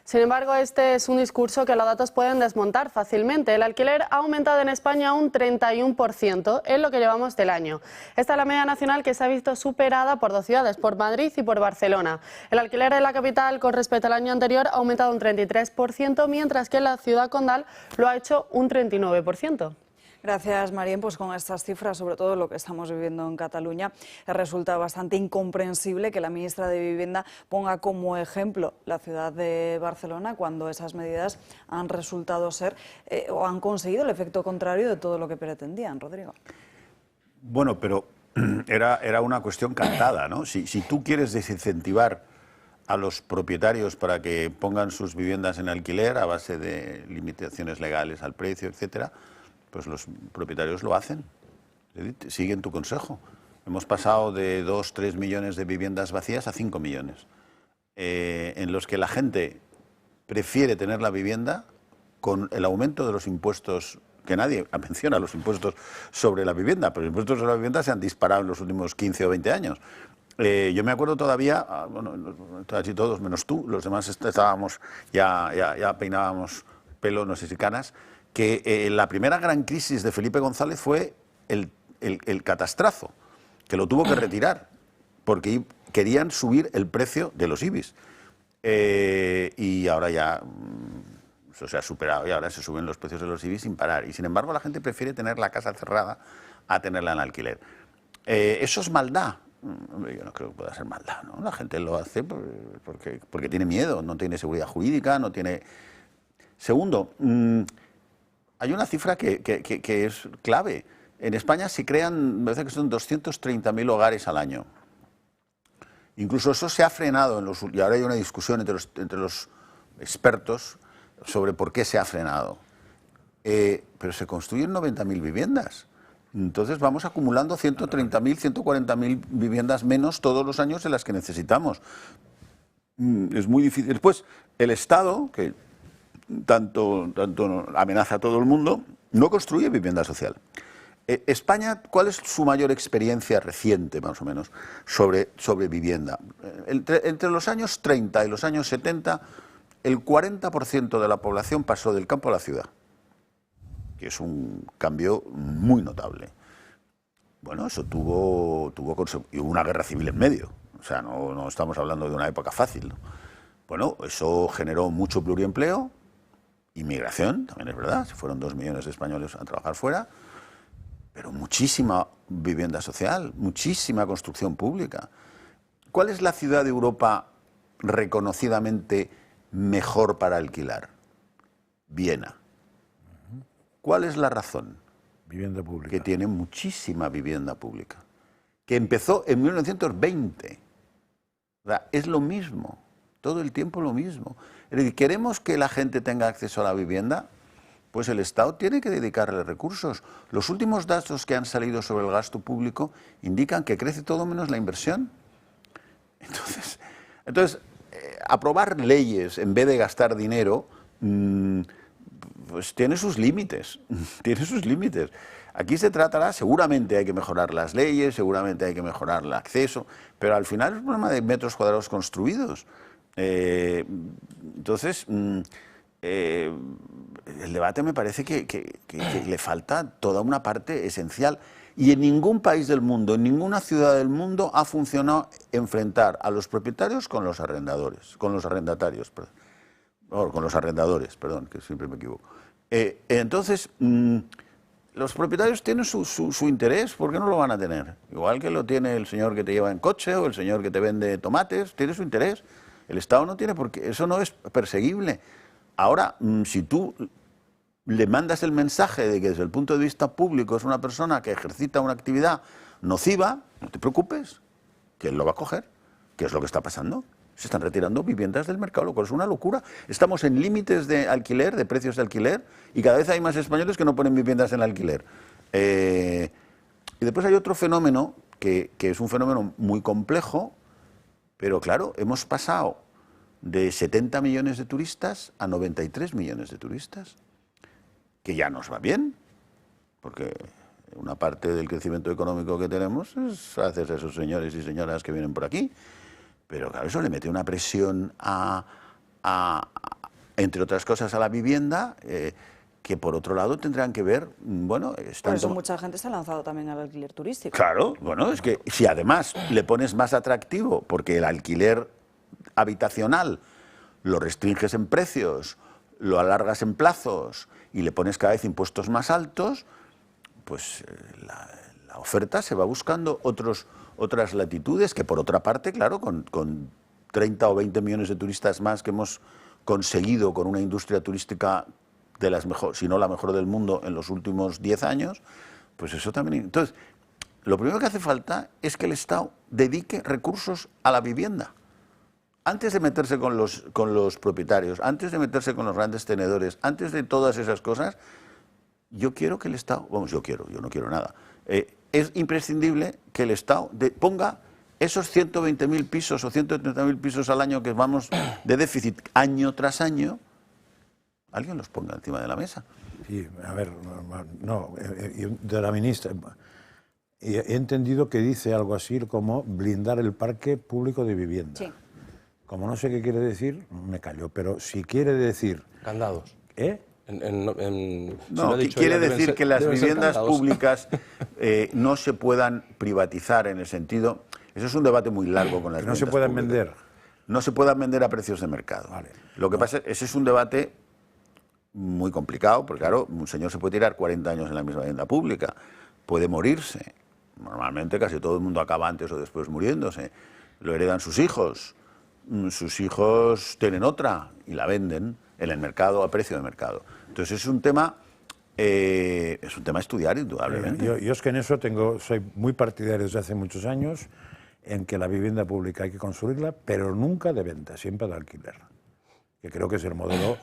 Sin embargo, este es un discurso que los datos pueden desmontar fácilmente. El alquiler ha aumentado en España un 31% en lo que llevamos del año. Esta es la media nacional que se ha visto superada por 2 ciudades, por Madrid y por Barcelona. El alquiler en la capital con respecto al año anterior ha aumentado un 33%, mientras que en la ciudad condal lo ha hecho un 39%. Gracias, Marien. Pues con estas cifras, sobre todo lo que estamos viviendo en Cataluña, resulta bastante incomprensible que la ministra de Vivienda ponga como ejemplo la ciudad de Barcelona cuando esas medidas han resultado ser o han conseguido el efecto contrario de todo lo que pretendían. Rodrigo. Bueno, pero era una cuestión cantada, ¿no? Si tú quieres desincentivar a los propietarios para que pongan sus viviendas en alquiler a base de limitaciones legales al precio, etcétera, pues los propietarios lo hacen, siguen tu consejo. Hemos pasado de 2-3 millones de viviendas vacías a 5 millones, en los que la gente prefiere tener la vivienda con el aumento de los impuestos, que nadie menciona los impuestos sobre la vivienda, pero los impuestos sobre la vivienda se han disparado en los últimos 15 o 20 años. Yo me acuerdo todavía, bueno, casi todos menos tú, los demás estábamos, ya peinábamos pelo, no sé si canas, que la primera gran crisis de Felipe González fue el catastrazo, que lo tuvo que retirar, porque querían subir el precio de los IBIs. Y ahora ya eso se ha superado y ahora se suben los precios de los IBIs sin parar. Y sin embargo la gente prefiere tener la casa cerrada a tenerla en alquiler. ¿Eso es maldad? Hombre, yo no creo que pueda ser maldad, ¿no? La gente lo hace porque tiene miedo, no tiene seguridad jurídica, no tiene... Segundo, hay una cifra que es clave. En España se crean, me parece que son 230.000 hogares al año. Incluso eso se ha frenado, y ahora hay una discusión entre los expertos sobre por qué se ha frenado. Pero se construyen 90.000 viviendas. Entonces vamos acumulando 130.000, 140.000 viviendas menos todos los años de las que necesitamos. Es muy difícil. Después, el Estado, que tanto amenaza a todo el mundo, no construye vivienda social. España, ¿cuál es su mayor experiencia reciente, más o menos, sobre vivienda? Entre los años 30 y los años 70, el 40% de la población pasó del campo a la ciudad, que es un cambio muy notable. Bueno, eso tuvo y hubo una guerra civil en medio, o sea, no estamos hablando de una época fácil, ¿no? Bueno, eso generó mucho pluriempleo, inmigración, también es verdad, se fueron 2 millones de españoles a trabajar fuera, pero muchísima vivienda social, muchísima construcción pública. ¿Cuál es la ciudad de Europa reconocidamente mejor para alquilar? Viena. ¿Cuál es la razón? Vivienda pública. Que tiene muchísima vivienda pública. Que empezó en 1920. O sea, es lo mismo, todo el tiempo lo mismo. Es decir, ¿queremos que la gente tenga acceso a la vivienda? Pues el Estado tiene que dedicarle recursos. Los últimos datos que han salido sobre el gasto público indican que crece todo menos la inversión. Entonces aprobar leyes en vez de gastar dinero, pues tiene sus límites, tiene sus límites. Aquí se tratará, seguramente hay que mejorar las leyes, seguramente hay que mejorar el acceso, pero al final es un problema de metros cuadrados construidos. Entonces, el debate me parece que le falta toda una parte esencial. Y en ningún país del mundo, en ninguna ciudad del mundo ha funcionado enfrentar a los propietarios con los arrendadores, con los arrendatarios, perdón. Con los arrendadores, perdón, que siempre me equivoco. Entonces, los propietarios tienen su interés, ¿por qué no lo van a tener? Igual que lo tiene el señor que te lleva en coche o el señor que te vende tomates, tiene su interés. El Estado no tiene por qué, eso no es perseguible. Ahora, si tú le mandas el mensaje de que desde el punto de vista público es una persona que ejercita una actividad nociva, no te preocupes, que él lo va a coger. ¿Qué es lo que está pasando? Se están retirando viviendas del mercado, lo cual es una locura. Estamos en límites de alquiler, de precios de alquiler, y cada vez hay más españoles que no ponen viviendas en alquiler. Y después hay otro fenómeno, que es un fenómeno muy complejo, pero claro, hemos pasado de 70 millones de turistas a 93 millones de turistas, que ya nos va bien, porque una parte del crecimiento económico que tenemos es gracias a esos señores y señoras que vienen por aquí. Pero claro, eso le mete una presión entre otras cosas, a la vivienda, que por otro lado tendrán que ver, bueno... Por eso mucha gente se ha lanzado también al alquiler turístico. Claro, bueno, es que si además le pones más atractivo, porque el alquiler habitacional lo restringes en precios, lo alargas en plazos y le pones cada vez impuestos más altos, pues la oferta se va buscando otras latitudes, que por otra parte, claro, con 30 o 20 millones de turistas más que hemos conseguido con una industria turística de las mejores, si no la mejor del mundo en los últimos 10 años, pues eso también... Entonces, lo primero que hace falta es que el Estado dedique recursos a la vivienda. Antes de meterse con los propietarios, antes de meterse con los grandes tenedores, antes de todas esas cosas, yo quiero que el Estado... Vamos, yo no quiero nada. Es imprescindible que el Estado ponga esos 120.000 pisos o 130.000 pisos al año que vamos de déficit año tras año alguien los ponga encima de la mesa. Sí, a ver, no, de la ministra. He entendido que dice algo así como blindar el parque público de vivienda. Sí. Como no sé qué quiere decir, me callo, pero si quiere decir... Candados. ¿Eh? No, quiere decir que las viviendas públicas no se puedan privatizar en el sentido... Eso es un debate muy largo con las viviendas no se puedan públicas. vender. No se puedan vender a precios de mercado. Vale. Lo que pasa es que ese es un debate muy complicado, porque claro, un señor se puede tirar 40 años en la misma vivienda pública, puede morirse. Normalmente casi todo el mundo acaba antes o después muriéndose. Lo heredan sus hijos tienen otra y la venden en el mercado a precio de mercado. Entonces es un tema a estudiar indudablemente. Yo es que en eso soy muy partidario desde hace muchos años en que la vivienda pública hay que construirla, pero nunca de venta, siempre de alquiler, que creo que es el modelo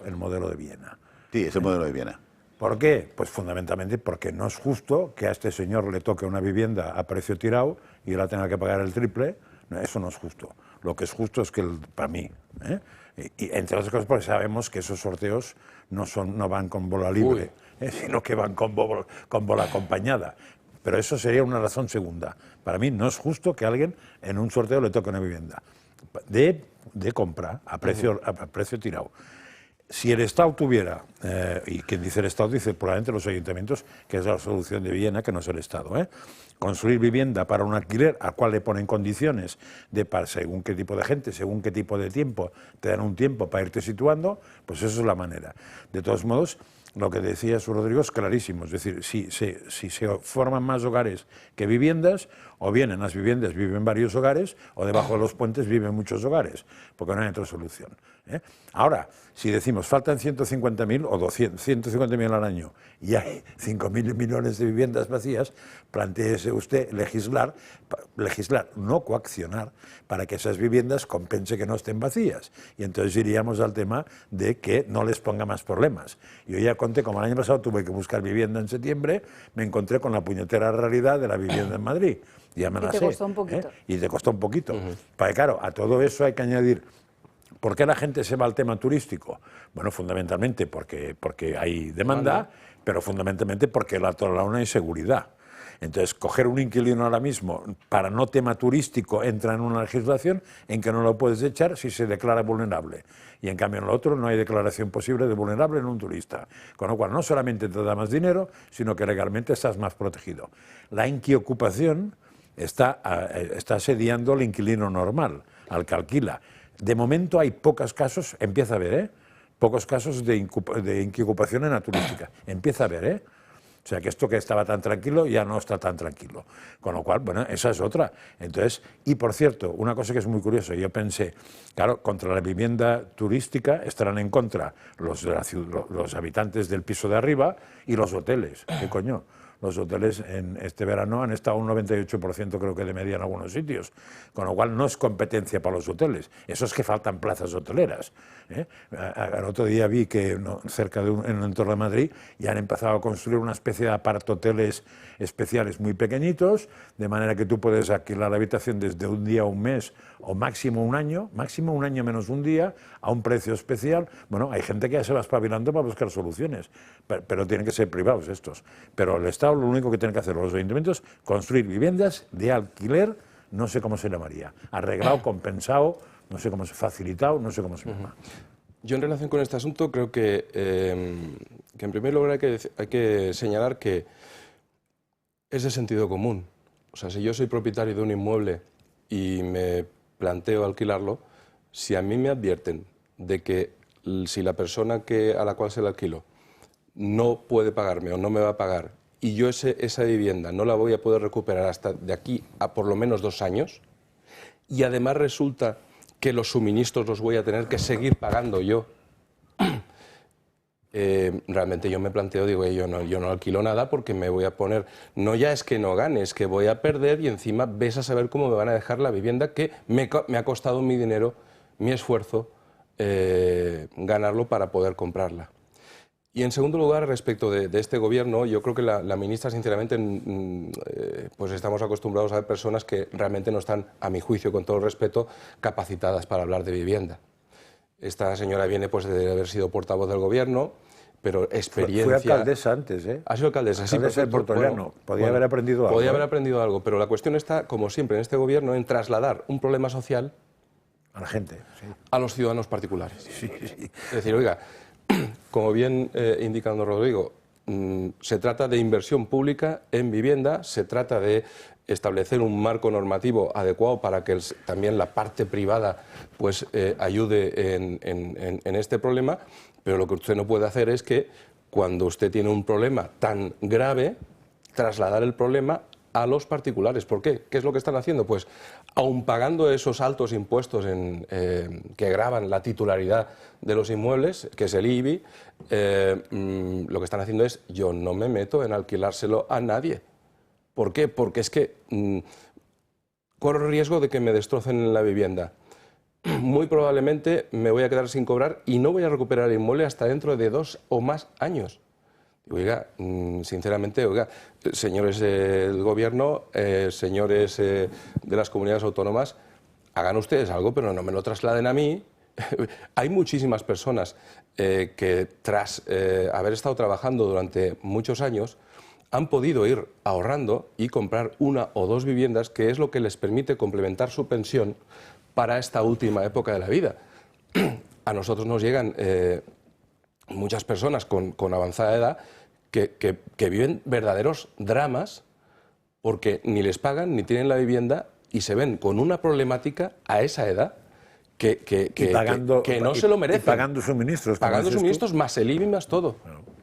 de Viena. Sí, es el modelo de Viena. ¿Por qué? Pues fundamentalmente porque no es justo que a este señor le toque una vivienda a precio tirado y él la tenga que pagar el triple. No, eso no es justo. Lo que es justo es que, para mí, y entre otras cosas porque sabemos que esos sorteos no van con bola libre, sino que van con bola acompañada. Pero eso sería una razón segunda. Para mí no es justo que a alguien en un sorteo le toque una vivienda de compra a precio tirado. Si el Estado tuviera, y quien dice el Estado dice probablemente los ayuntamientos, que es la solución de Viena, que no es el Estado, construir vivienda para un alquiler al cual le ponen condiciones para según qué tipo de gente, según qué tipo de tiempo, te dan un tiempo para irte situando, pues eso es la manera. De todos modos, lo que decía su Rodrigo es clarísimo, es decir, si se forman más hogares que viviendas, o bien en las viviendas viven varios hogares, o debajo de los puentes viven muchos hogares, porque no hay otra solución. Ahora, si decimos faltan 150.000 o 150.000 al año y hay 5.000 millones de viviendas vacías, plantéese usted legislar, no coaccionar, para que esas viviendas compense que no estén vacías. Y entonces iríamos al tema de que no les ponga más problemas. Yo ya conté, como el año pasado tuve que buscar vivienda en septiembre, me encontré con la puñetera realidad de la vivienda en Madrid. Ya me la sé. Y te costó un poquito. Y te costó un poquito. Porque claro, a todo eso hay que añadir... ¿Por qué la gente se va al tema turístico? Bueno, fundamentalmente porque hay demanda, pero fundamentalmente porque al otro lado no hay seguridad. Entonces, coger un inquilino ahora mismo para no tema turístico entra en una legislación en que no lo puedes echar si se declara vulnerable. Y en cambio en lo otro no hay declaración posible de vulnerable en un turista. Con lo cual no solamente te da más dinero, sino que legalmente estás más protegido. La inquiocupación está asediando al inquilino normal, al que alquila. De momento hay pocos casos, empieza a haber, pocos casos de inquiocupación en la turística. Empieza a haber, O sea, que esto que estaba tan tranquilo ya no está tan tranquilo. Con lo cual, bueno, esa es otra. Entonces, y por cierto, una cosa que es muy curiosa, yo pensé, claro, contra la vivienda turística estarán en contra los habitantes del piso de arriba y los hoteles. ¿Qué coño? Los hoteles en este verano han estado un 98% creo que de media en algunos sitios, con lo cual no es competencia para los hoteles, eso es que faltan plazas hoteleras. El otro día vi que en el entorno de Madrid ya han empezado a construir una especie de apartoteles especiales muy pequeñitos, de manera que tú puedes alquilar la habitación desde un día a un mes o máximo un año menos un día, a un precio especial. Bueno, hay gente que ya se va espabilando para buscar soluciones, pero tienen que ser privados estos. Pero el Estado lo único que tiene que hacer los ayuntamientos es construir viviendas de alquiler, no sé cómo se llamaría, arreglado, compensado, no sé cómo se facilitado, no sé cómo se llama. Yo en relación con este asunto creo que en primer lugar hay que señalar que es de sentido común. O sea, si yo soy propietario de un inmueble y me planteo alquilarlo, si a mí me advierten de que si la persona a la cual se lo alquilo no puede pagarme o no me va a pagar y yo esa vivienda no la voy a poder recuperar hasta de aquí a por lo menos 2 años, y además resulta que los suministros los voy a tener que seguir pagando yo, realmente yo me planteo, digo, yo no alquilo nada porque me voy a poner, no ya es que no gane, es que voy a perder y encima ves a saber cómo me van a dejar la vivienda que me ha costado mi dinero, mi esfuerzo, ganarlo para poder comprarla. Y en segundo lugar, respecto de este gobierno, yo creo que la ministra, sinceramente, pues estamos acostumbrados a ver personas que realmente no están, a mi juicio, con todo el respeto, capacitadas para hablar de vivienda. Esta señora viene pues de haber sido portavoz del gobierno, pero experiencia... Fue alcaldesa antes, ¿eh? Ha sido alcaldesa, sí, de Portollano. Podía haber aprendido algo. Podía haber aprendido algo, pero la cuestión está, como siempre en este gobierno, en trasladar un problema social a la gente, sí, a los ciudadanos particulares. Sí, sí. Es decir, oiga, como bien indica don Rodrigo, se trata de inversión pública en vivienda, se trata de establecer un marco normativo adecuado para que también la parte privada pues, ayude en este problema, pero lo que usted no puede hacer es que cuando usted tiene un problema tan grave, trasladar el problema a los particulares. ¿Por qué? ¿Qué es lo que están haciendo? Pues, aun pagando esos altos impuestos que gravan la titularidad de los inmuebles, que es el IBI, lo que están haciendo es, yo no me meto en alquilárselo a nadie. ¿Por qué? Porque es que corro riesgo de que me destrocen la vivienda. Muy probablemente me voy a quedar sin cobrar y no voy a recuperar el inmueble hasta dentro de 2 o más años. Oiga, sinceramente, oiga, señores del gobierno, señores de las comunidades autónomas, hagan ustedes algo, pero no me lo trasladen a mí. Hay muchísimas personas que tras haber estado trabajando durante muchos años han podido ir ahorrando y comprar 1 o 2 viviendas, que es lo que les permite complementar su pensión para esta última época de la vida. A nosotros nos llegan muchas personas con avanzada edad que viven verdaderos dramas porque ni les pagan ni tienen la vivienda y se ven con una problemática a esa edad que no se lo merecen. Y pagando suministros. Pagando suministros más el IBI más todo.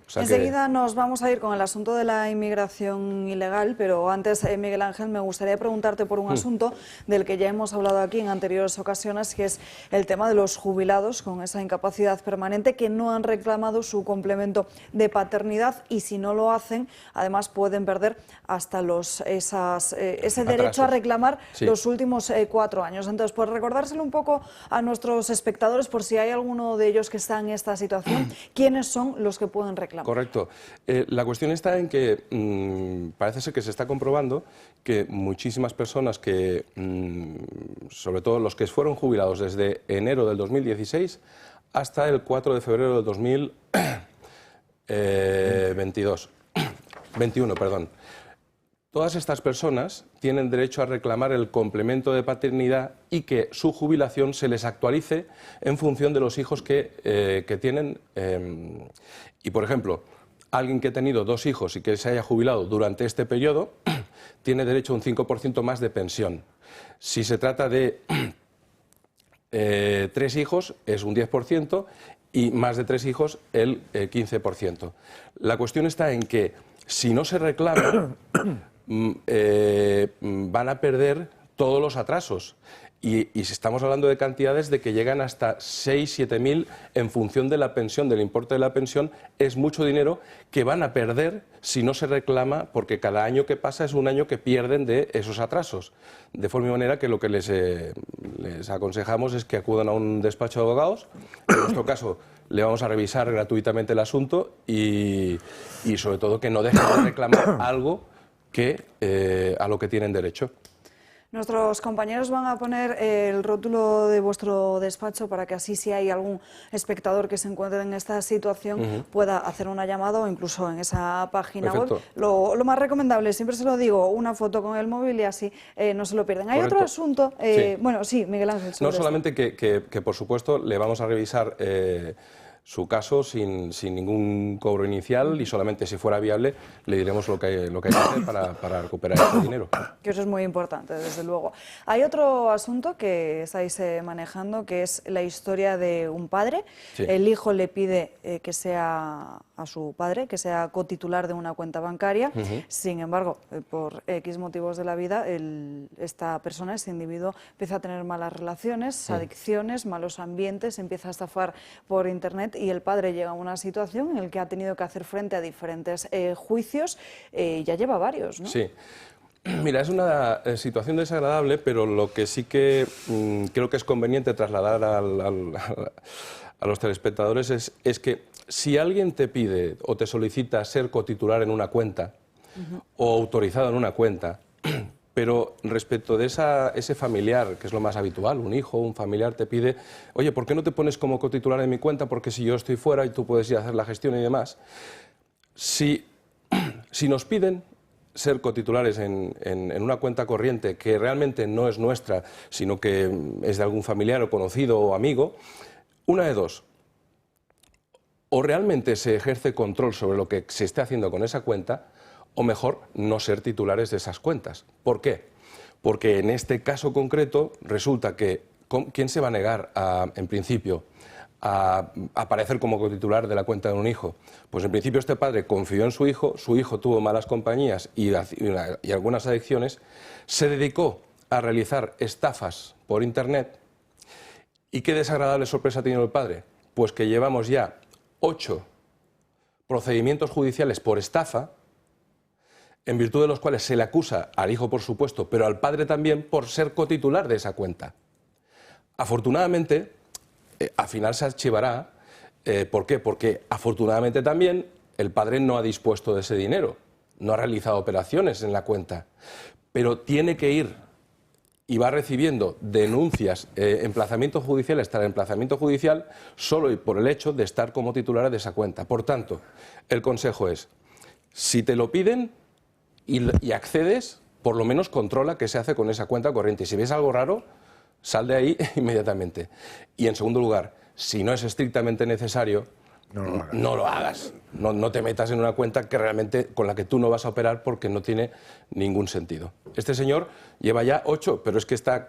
O sea enseguida nos vamos a ir con el asunto de la inmigración ilegal, pero antes, Miguel Ángel, me gustaría preguntarte por un asunto del que ya hemos hablado aquí en anteriores ocasiones, que es el tema de los jubilados con esa incapacidad permanente que no han reclamado su complemento de paternidad y si no lo hacen, además pueden perder hasta ese derecho a reclamar los últimos 4 años. Entonces, por recordárselo un poco a nuestros espectadores, por si hay alguno de ellos que está en esta situación, ¿quiénes son los que pueden reclamar? Correcto. La cuestión está en que parece ser que se está comprobando que muchísimas personas que, sobre todo los que fueron jubilados desde enero del 2016 hasta el 4 de febrero del 2021, perdón. Todas estas personas tienen derecho a reclamar el complemento de paternidad y que su jubilación se les actualice en función de los hijos que tienen. Y, por ejemplo, alguien que ha tenido 2 hijos y que se haya jubilado durante este periodo tiene derecho a un 5% más de pensión. Si se trata de 3 hijos es un 10% y más de 3 hijos el 15%. La cuestión está en que si no se reclama van a perder todos los atrasos y si estamos hablando de cantidades de que llegan hasta 6.000-7.000 en función de la pensión, del importe de la pensión, es mucho dinero que van a perder si no se reclama, porque cada año que pasa es un año que pierden de esos atrasos. De forma manera que lo que les aconsejamos es que acudan a un despacho de abogados. En nuestro caso le vamos a revisar gratuitamente el asunto y sobre todo que no dejen de reclamar algo a lo que tienen derecho. Nuestros compañeros van a poner el rótulo de vuestro despacho para que así si hay algún espectador que se encuentre en esta situación pueda hacer una llamada o incluso en esa página web. Lo más recomendable, siempre se lo digo, una foto con el móvil y así no se lo pierden. Hay otro asunto, bueno, sí, Miguel Ángel. No solamente que por supuesto le vamos a revisar su caso sin ningún cobro inicial y solamente si fuera viable le diremos lo que hay que hacer para recuperar ese dinero. Que eso es muy importante, desde luego. Hay otro asunto que estáis manejando, que es la historia de un padre. Sí. El hijo le pide que sea a su padre, que sea cotitular de una cuenta bancaria. Sin embargo, por X motivos de la vida, esta persona, este individuo, empieza a tener malas relaciones, adicciones, malos ambientes, empieza a estafar por internet y el padre llega a una situación en la que ha tenido que hacer frente a diferentes juicios, ya lleva varios, ¿no? Sí. Mira, es una situación desagradable, pero lo que sí que creo que es conveniente trasladar a los telespectadores es que si alguien te pide o te solicita ser cotitular en una cuenta o autorizado en una cuenta, Pero respecto de ese familiar, que es lo más habitual, un hijo, un familiar te pide, oye, ¿por qué no te pones como cotitular en mi cuenta? Porque si yo estoy fuera y tú puedes ir a hacer la gestión y demás. Si nos piden ser cotitulares en una cuenta corriente que realmente no es nuestra, sino que es de algún familiar o conocido o amigo, una de dos. O realmente se ejerce control sobre lo que se esté haciendo con esa cuenta, o mejor, no ser titulares de esas cuentas. ¿Por qué? Porque en este caso concreto resulta que ¿quién se va a negar, en principio, a aparecer como cotitular de la cuenta de un hijo? Pues en principio este padre confió en su hijo tuvo malas compañías y algunas adicciones, se dedicó a realizar estafas por Internet. ¿Y qué desagradable sorpresa ha tenido el padre? Pues que llevamos ya 8 procedimientos judiciales por estafa, en virtud de los cuales se le acusa al hijo, por supuesto, pero al padre también, por ser cotitular de esa cuenta. Afortunadamente, al final se archivará. ¿Por qué? Porque afortunadamente también el padre no ha dispuesto de ese dinero, no ha realizado operaciones en la cuenta, pero tiene que ir y va recibiendo denuncias, emplazamientos judiciales tras emplazamiento judicial, solo y por el hecho de estar como titular de esa cuenta. Por tanto, el consejo es, si te lo piden y accedes, por lo menos controla qué se hace con esa cuenta corriente. Y si ves algo raro, sal de ahí inmediatamente. Y en segundo lugar, si no es estrictamente necesario, no lo hagas. No te metas en una cuenta que realmente con la que tú no vas a operar porque no tiene ningún sentido. Este señor lleva ya 8, pero es que está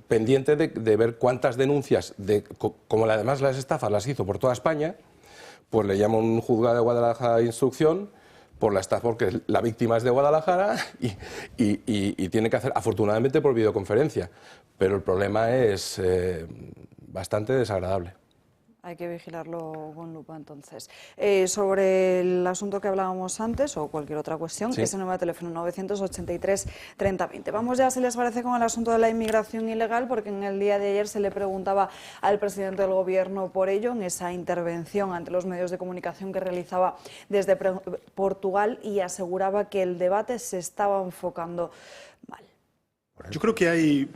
pendiente de ver cuántas denuncias, como además las estafas las hizo por toda España, pues le llama un juzgado de Guadalajara de instrucción por la estafa, porque la víctima es de Guadalajara y tiene que hacer, afortunadamente, por videoconferencia. Pero el problema es bastante desagradable. Hay que vigilarlo con lupa, entonces. Sobre el asunto que hablábamos antes, o cualquier otra cuestión, sí. Ese número de teléfono 983 3020. Vamos ya, si les parece, con el asunto de la inmigración ilegal, porque en el día de ayer se le preguntaba al presidente del Gobierno por ello, en esa intervención ante los medios de comunicación que realizaba desde Portugal, y aseguraba que el debate se estaba enfocando mal. Yo creo que hay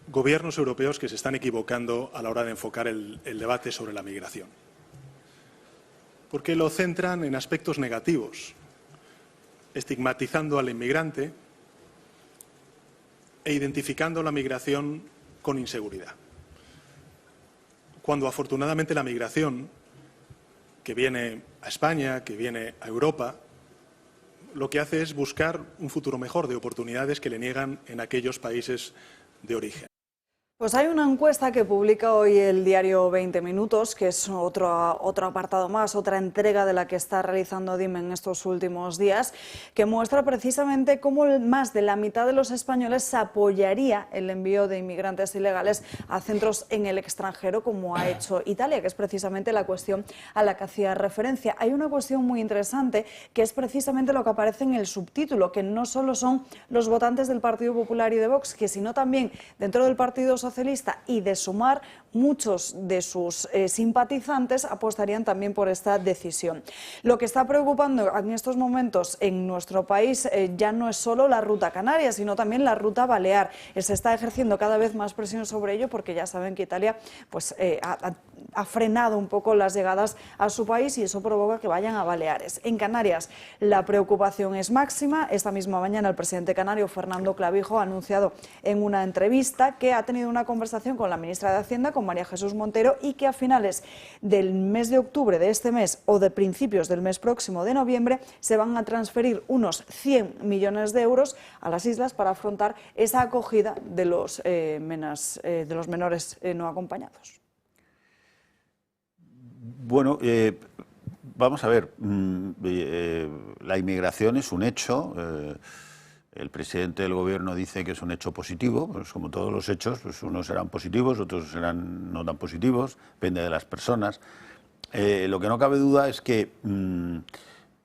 gobiernos europeos que se están equivocando a la hora de enfocar el debate sobre la migración, porque lo centran en aspectos negativos, estigmatizando al inmigrante e identificando la migración con inseguridad, cuando afortunadamente la migración que viene a España, que viene a Europa, lo que hace es buscar un futuro mejor, de oportunidades que le niegan en aquellos países de origen. Pues hay una encuesta que publica hoy el diario 20 Minutos, que es otro apartado más, otra entrega de la que está realizando DIME en estos últimos días, que muestra precisamente cómo más de la mitad de los españoles apoyaría el envío de inmigrantes ilegales a centros en el extranjero, como ha hecho Italia, que es precisamente la cuestión a la que hacía referencia. Hay una cuestión muy interesante, que es precisamente lo que aparece en el subtítulo, que no solo son los votantes del Partido Popular y de Vox, que sino también dentro del Partido Socialista y de Sumar, muchos de sus simpatizantes apostarían también por esta decisión. Lo que está preocupando en estos momentos en nuestro país ya no es solo la ruta canaria, sino también la ruta balear. Se está ejerciendo cada vez más presión sobre ello, porque ya saben que Italia pues, ha frenado un poco las llegadas a su país, y eso provoca que vayan a Baleares. En Canarias la preocupación es máxima. Esta misma mañana el presidente canario, Fernando Clavijo, ha anunciado en una entrevista que ha tenido una conversación con la ministra de Hacienda, con María Jesús Montero, y que a finales del mes de octubre de este mes o de principios del mes próximo de noviembre se van a transferir unos 100 millones de euros a las islas para afrontar esa acogida de los menores no acompañados. Bueno, vamos a ver, la inmigración es un hecho. El presidente del Gobierno dice que es un hecho positivo, pues como todos los hechos, pues unos serán positivos, otros serán no tan positivos, depende de las personas. Lo que no cabe duda es que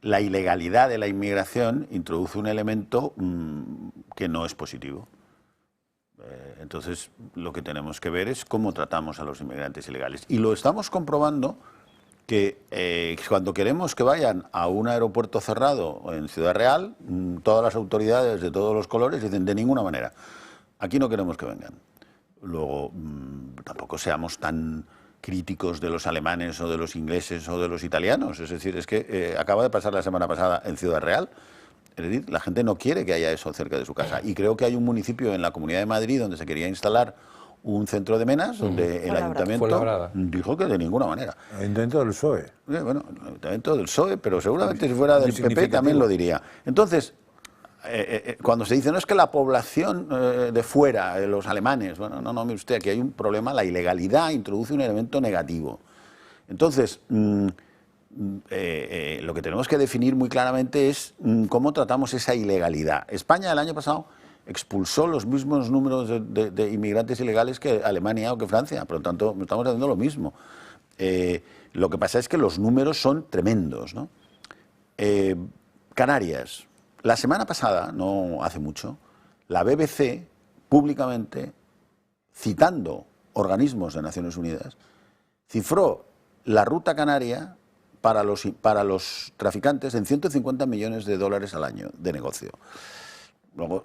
la ilegalidad de la inmigración introduce un elemento que no es positivo. Entonces, lo que tenemos que ver es cómo tratamos a los inmigrantes ilegales. Y lo estamos comprobando que cuando queremos que vayan a un aeropuerto cerrado en Ciudad Real, todas las autoridades de todos los colores dicen de ninguna manera, aquí no queremos que vengan. Luego, tampoco seamos tan críticos de los alemanes o de los ingleses o de los italianos. Es decir, es que acaba de pasar la semana pasada en Ciudad Real. Es decir, la gente no quiere que haya eso cerca de su casa. Y creo que hay un municipio en la Comunidad de Madrid donde se quería instalar un centro de menas, donde el ayuntamiento dijo que de ninguna manera. El ayuntamiento del PSOE. Bueno, el ayuntamiento del PSOE, pero seguramente si fuera del PP también lo diría. Entonces, cuando se dice, no es que la población de fuera, los alemanes, bueno, no, mire usted, aquí hay un problema, la ilegalidad introduce un elemento negativo. Entonces, lo que tenemos que definir muy claramente es cómo tratamos esa ilegalidad. España el año pasado expulsó los mismos números de inmigrantes ilegales que Alemania o que Francia, por lo tanto estamos haciendo lo mismo. Lo que pasa es que los números son tremendos, ¿no? Canarias. La semana pasada, no hace mucho, la BBC, públicamente, citando organismos de Naciones Unidas, cifró la ruta canaria para los traficantes en 150 millones de dólares al año de negocio. Luego,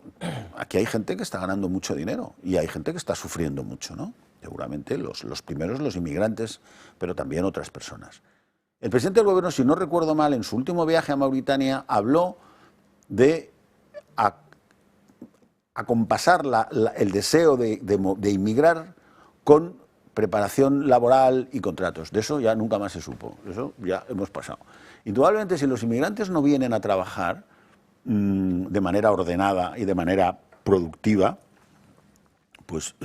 aquí hay gente que está ganando mucho dinero y hay gente que está sufriendo mucho, ¿no? Seguramente los primeros, los inmigrantes, pero también otras personas. El presidente del gobierno, si no recuerdo mal, en su último viaje a Mauritania, habló de acompasar el deseo de inmigrar con preparación laboral y contratos. De eso ya nunca más se supo, de eso ya hemos pasado. Indudablemente, si los inmigrantes no vienen a trabajar de manera ordenada y de manera productiva, pues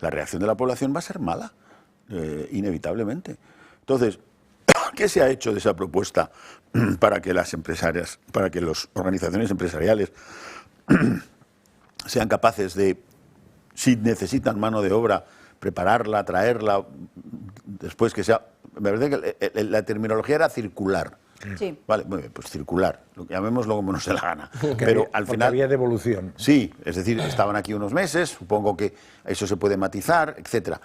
la reacción de la población va a ser mala, inevitablemente. Entonces, ¿qué se ha hecho de esa propuesta para que las empresarias, para que las organizaciones empresariales sean capaces de, si necesitan mano de obra, prepararla, traerla, después que sea... Me parece que la terminología era circular. Sí. Vale, pues circular, llamémoslo como nos dé la gana. Pero al final había devolución. Sí, es decir, estaban aquí unos meses, supongo que eso se puede matizar, etcétera.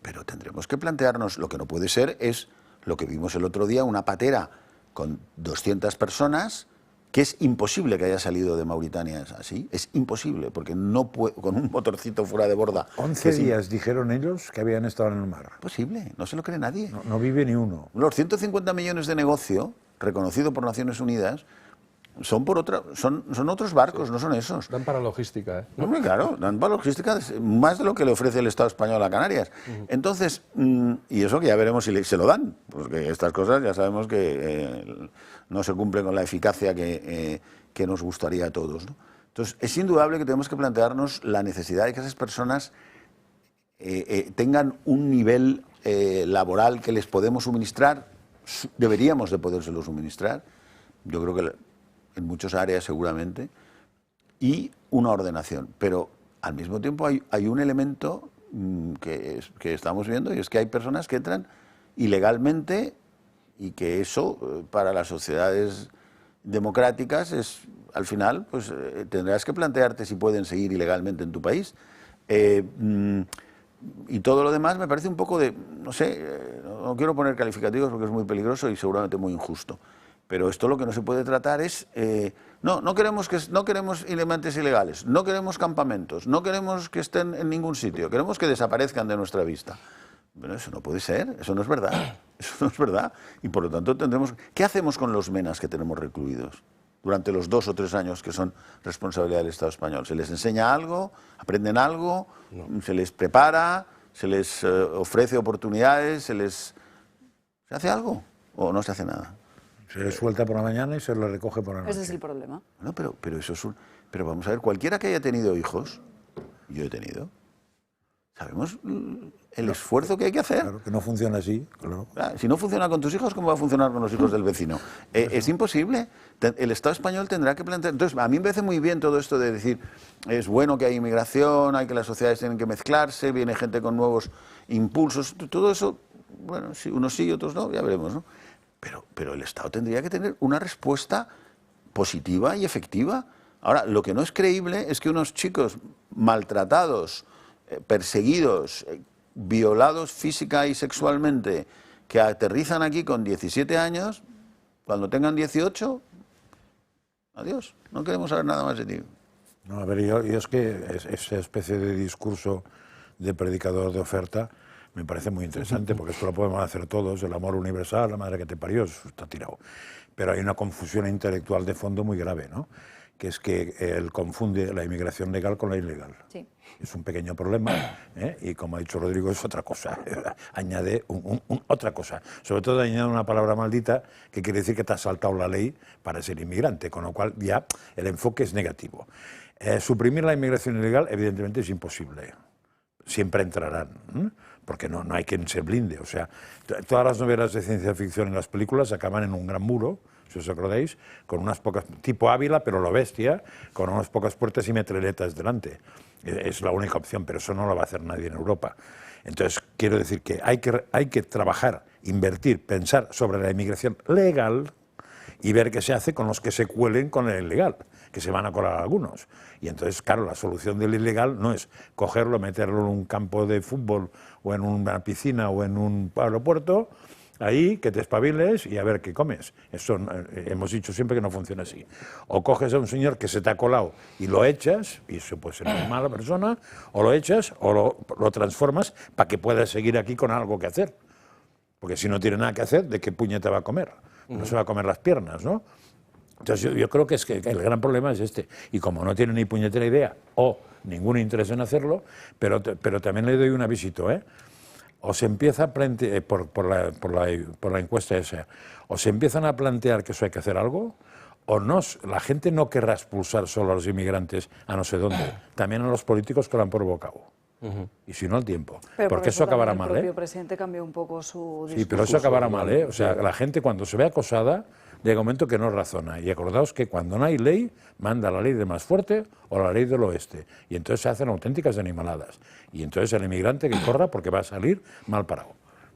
Pero tendremos que plantearnos, lo que no puede ser es lo que vimos el otro día, una patera con 200 personas, que es imposible que haya salido de Mauritania así, es imposible, porque no puede, con un motorcito fuera de borda. 11 días dijeron ellos que habían estado en el mar. Posible, no se lo cree nadie. No vive ni uno. Los 150 millones de negocio, reconocido por Naciones Unidas, son otros barcos, sí. No son esos. Dan para logística, ¿eh? No, claro, dan para logística más de lo que le ofrece el Estado español a Canarias. Entonces, y eso que ya veremos si se lo dan, porque estas cosas ya sabemos que no se cumplen con la eficacia que nos gustaría a todos, ¿no? Entonces, es indudable que tenemos que plantearnos la necesidad de que esas personas tengan un nivel laboral que les podemos suministrar, deberíamos de podérselo suministrar, yo creo que en muchas áreas seguramente, y una ordenación. Pero al mismo tiempo hay un elemento que estamos viendo, y es que hay personas que entran ilegalmente y que eso para las sociedades democráticas es, al final, pues tendrás que plantearte si pueden seguir ilegalmente en tu país. Y todo lo demás me parece un poco de, no sé, no quiero poner calificativos porque es muy peligroso y seguramente muy injusto. Pero esto lo que no se puede tratar es, no queremos inmigrantes ilegales, no queremos campamentos, no queremos que estén en ningún sitio, queremos que desaparezcan de nuestra vista. Bueno, eso no puede ser, eso no es verdad, eso no es verdad. Y por lo tanto tendremos... ¿Qué hacemos con los menas que tenemos recluidos durante los 2 o 3 años que son responsabilidad del Estado español? ¿Se les enseña algo? ¿Aprenden algo? No. ¿Se les prepara? ¿Se les ofrece oportunidades? ¿Se hace algo? ¿O no se hace nada? Se le suelta por la mañana y se le recoge por la noche. Ese es el problema. No, pero eso es pero vamos a ver, cualquiera que haya tenido hijos, yo he tenido, sabemos el esfuerzo que hay que hacer. Claro, que no funciona así, claro. Si no funciona con tus hijos, ¿cómo va a funcionar con los hijos del vecino? Es imposible. El Estado español tendrá que plantear... Entonces, a mí me parece muy bien todo esto de decir, es bueno que hay inmigración, hay que las sociedades tienen que mezclarse, viene gente con nuevos impulsos, todo eso, bueno, sí, unos sí y otros no, ya veremos, ¿no? Pero el Estado tendría que tener una respuesta positiva y efectiva. Ahora, lo que no es creíble es que unos chicos maltratados, perseguidos, violados física y sexualmente, que aterrizan aquí con 17 años, cuando tengan 18, adiós, no queremos saber nada más de ti. No, a ver, yo es que esa especie de discurso de predicador de oferta me parece muy interesante, porque esto lo podemos hacer todos, el amor universal, la madre que te parió, eso está tirado. Pero hay una confusión intelectual de fondo muy grave, ¿no? Que es que él confunde la inmigración legal con la ilegal. Sí. Es un pequeño problema, y como ha dicho Rodrigo, es otra cosa. Añade otra cosa. Sobre todo añade una palabra maldita que quiere decir que te has saltado la ley para ser inmigrante, con lo cual ya el enfoque es negativo. Suprimir la inmigración ilegal evidentemente es imposible. Siempre entrarán, porque no hay quien se blinde. O sea, todas las novelas de ciencia ficción en las películas acaban en un gran muro, si os acordáis, con unas pocas, tipo Ávila, pero lo bestia, con unas pocas puertas y metralletas delante. Es la única opción, pero eso no lo va a hacer nadie en Europa. Entonces, quiero decir que hay que trabajar, invertir, pensar sobre la inmigración legal y ver qué se hace con los que se cuelen con el ilegal, que se van a colar algunos. Y entonces, claro, la solución del ilegal no es cogerlo, meterlo en un campo de fútbol o en una piscina o en un aeropuerto, ahí, que te espabiles y a ver qué comes. Eso hemos dicho siempre que no funciona así. O coges a un señor que se te ha colado y lo echas, y eso puede ser una mala persona, o lo echas o lo transformas para que puedas seguir aquí con algo que hacer. Porque si no tiene nada que hacer, ¿de qué puñeta va a comer? No se va a comer las piernas, ¿no? Entonces yo creo que es que el gran problema es este. Y como no tiene ni puñetera idea o ningún interés en hacerlo, pero también le doy un avisito, o se empieza a plantear, por la encuesta esa, o se empiezan a plantear que eso hay que hacer algo, o no, la gente no querrá expulsar solo a los inmigrantes a no sé dónde, también a los políticos que lo han provocado. Y si no, al tiempo. Pero porque eso acabará mal, El propio presidente cambió un poco su discurso. Sí, pero eso acabará mal, O sea, la gente cuando se ve acosada, llega un momento que no razona. Y acordaos que cuando no hay ley, manda la ley del más fuerte o la ley del oeste. Y entonces se hacen auténticas animaladas. Y entonces el inmigrante que corra porque va a salir mal parado.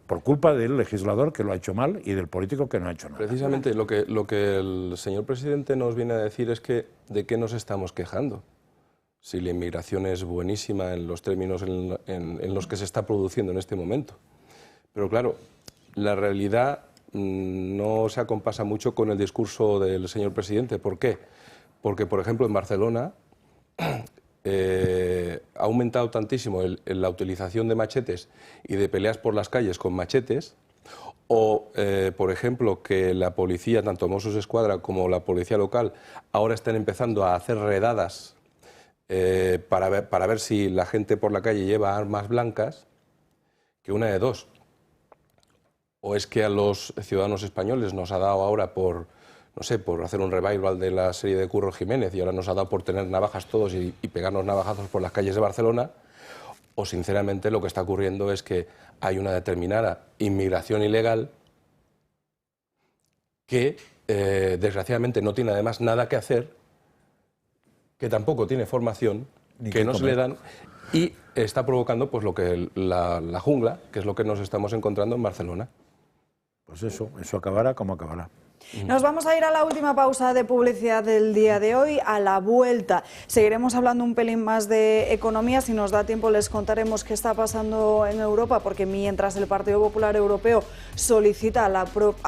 Por culpa del legislador que lo ha hecho mal y del político que no ha hecho nada. Precisamente lo que el señor presidente nos viene a decir es que ¿de qué nos estamos quejando? Si la inmigración es buenísima en los términos en los que se está produciendo en este momento. Pero claro, la realidad no se acompasa mucho con el discurso del señor presidente. ¿Por qué? Porque, por ejemplo, en Barcelona ha aumentado tantísimo la utilización de machetes y de peleas por las calles con machetes, o, por ejemplo, que la policía, tanto Mossos d'Esquadra como la policía local, ahora están empezando a hacer redadas para ver si la gente por la calle lleva armas blancas, que una de dos. O es que a los ciudadanos españoles nos ha dado ahora por hacer un revival de la serie de Curro Jiménez y ahora nos ha dado por tener navajas todos y pegarnos navajazos por las calles de Barcelona, o sinceramente lo que está ocurriendo es que hay una determinada inmigración ilegal que desgraciadamente no tiene además nada que hacer, que tampoco tiene formación, que no se le dan, y está provocando pues lo que la jungla, que es lo que nos estamos encontrando en Barcelona. Pues eso acabará como acabará. Nos vamos a ir a la última pausa de publicidad del día de hoy. A la vuelta seguiremos hablando un pelín más de economía. Si nos da tiempo les contaremos qué está pasando en Europa, porque mientras el Partido Popular Europeo solicita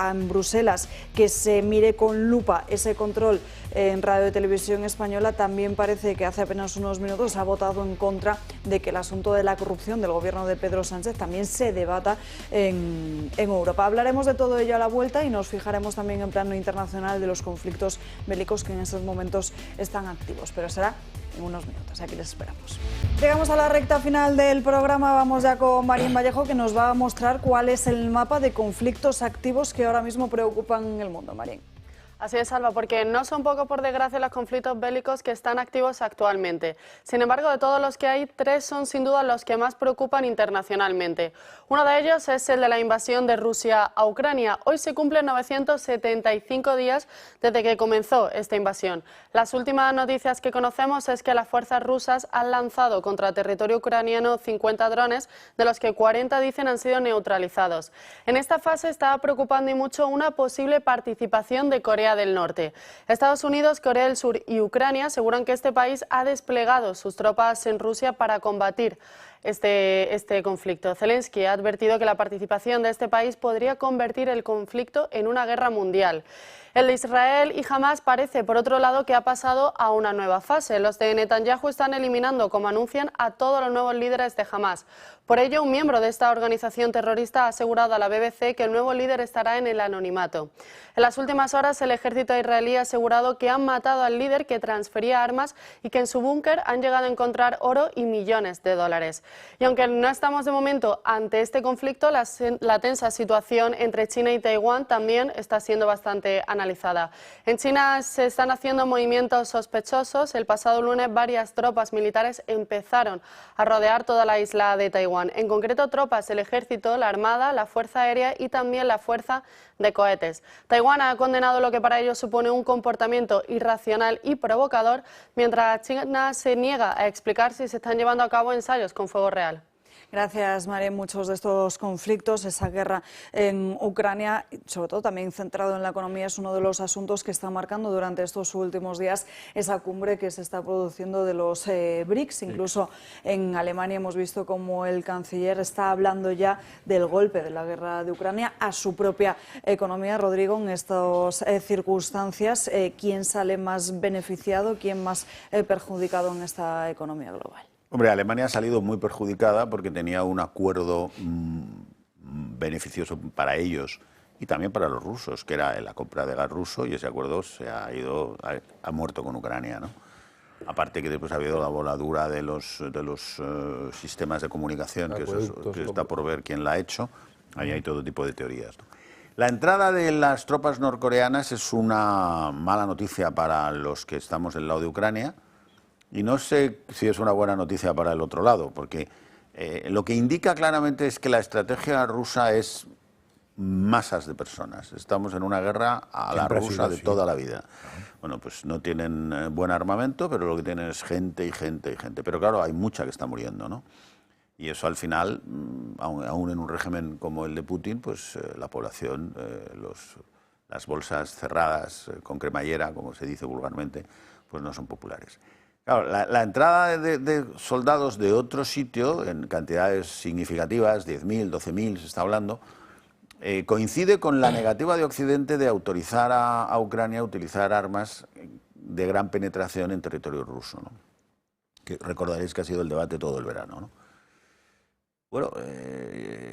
en Bruselas que se mire con lupa ese control en Radio y Televisión Española, también parece que hace apenas unos minutos ha votado en contra de que el asunto de la corrupción del gobierno de Pedro Sánchez también se debata en Europa. Hablaremos de todo ello a la vuelta y nos fijaremos también en plano internacional de los conflictos bélicos que en estos momentos están activos, pero será en unos minutos. Aquí les esperamos. Llegamos a la recta final del programa. Vamos ya con Marín Vallejo, que nos va a mostrar cuál es el mapa de conflictos activos que ahora mismo preocupan en el mundo. Marín. Así es, Alba, porque no son pocos, por desgracia, los conflictos bélicos que están activos actualmente. Sin embargo, de todos los que hay, 3 son sin duda los que más preocupan internacionalmente. Uno de ellos es el de la invasión de Rusia a Ucrania. Hoy se cumplen 975 días desde que comenzó esta invasión. Las últimas noticias que conocemos es que las fuerzas rusas han lanzado contra territorio ucraniano 50 drones, de los que 40 dicen han sido neutralizados. En esta fase estaba preocupando y mucho una posible participación de Corea del Norte. Estados Unidos, Corea del Sur y Ucrania aseguran que este país ha desplegado sus tropas en Rusia para combatir este conflicto. Zelensky ha advertido que la participación de este país podría convertir el conflicto en una guerra mundial. El de Israel y Hamás parece, por otro lado, que ha pasado a una nueva fase. Los de Netanyahu están eliminando, como anuncian, a todos los nuevos líderes de Hamás. Por ello, un miembro de esta organización terrorista ha asegurado a la BBC que el nuevo líder estará en el anonimato. En las últimas horas, el ejército israelí ha asegurado que han matado al líder que transfería armas y que en su búnker han llegado a encontrar oro y millones de dólares. Y aunque no estamos de momento ante este conflicto, la tensa situación entre China y Taiwán también está siendo bastante analizada. En China se están haciendo movimientos sospechosos. El pasado lunes varias tropas militares empezaron a rodear toda la isla de Taiwán. En concreto, tropas del ejército, la armada, la fuerza aérea y también la fuerza de cohetes. Taiwán ha condenado lo que para ellos supone un comportamiento irracional y provocador, mientras China se niega a explicar si se están llevando a cabo ensayos con fuego real. Gracias, María. Muchos de estos conflictos, esa guerra en Ucrania, sobre todo también centrado en la economía, es uno de los asuntos que está marcando durante estos últimos días esa cumbre que se está produciendo de los BRICS. Incluso en Alemania hemos visto como el canciller está hablando ya del golpe de la guerra de Ucrania a su propia economía. Rodrigo, en estas circunstancias, ¿quién sale más beneficiado, quién más perjudicado en esta economía global? Hombre, Alemania ha salido muy perjudicada porque tenía un acuerdo beneficioso para ellos y también para los rusos, que era la compra de gas ruso, y ese acuerdo ha muerto con Ucrania, ¿no? Aparte que después ha habido la voladura de los sistemas de comunicación, que está por ver quién la ha hecho. Ahí hay todo tipo de teorías, ¿no? La entrada de las tropas norcoreanas es una mala noticia para los que estamos del lado de Ucrania. Y no sé si es una buena noticia para el otro lado, porque lo que indica claramente es que la estrategia rusa es masas de personas. Estamos en una guerra a la rusa de toda la vida. Bueno, pues no tienen buen armamento, pero lo que tienen es gente y gente y gente. Pero claro, hay mucha que está muriendo, ¿no? Y eso al final, aún en un régimen como el de Putin, pues la población, las bolsas cerradas con cremallera, como se dice vulgarmente, pues no son populares. Claro, la entrada de soldados de otro sitio, en cantidades significativas, 10.000, 12.000 se está hablando, coincide con la negativa de Occidente de autorizar a Ucrania a utilizar armas de gran penetración en territorio ruso, ¿no? Que recordaréis que ha sido el debate todo el verano, ¿no? Bueno,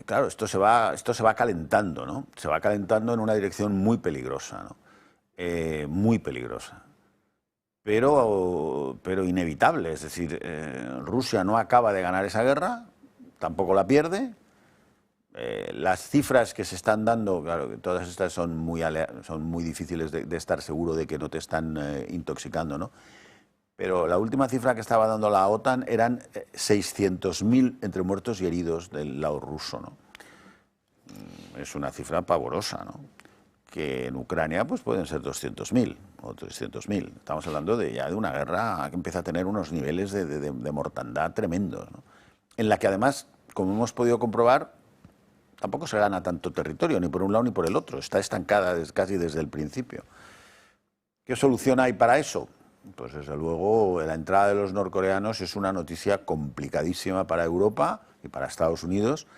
claro, esto se va calentando, ¿no? Se va calentando en una dirección muy peligrosa, ¿no? Muy peligrosa. Pero inevitable, es decir, Rusia no acaba de ganar esa guerra, tampoco la pierde. Las cifras que se están dando, claro, todas estas son muy difíciles de estar seguro de que no te están intoxicando, ¿no? Pero la última cifra que estaba dando la OTAN eran 600.000 entre muertos y heridos del lado ruso, ¿no? Es una cifra pavorosa, ¿no? Que en Ucrania pues pueden ser 200.000 o 300.000. Estamos hablando ya de una guerra que empieza a tener unos niveles de mortandad tremendos, ¿no? En la que además, como hemos podido comprobar, tampoco se gana tanto territorio, ni por un lado ni por el otro. Está estancada casi desde el principio. ¿Qué solución hay para eso? Pues desde luego la entrada de los norcoreanos es una noticia complicadísima para Europa y para Estados Unidos.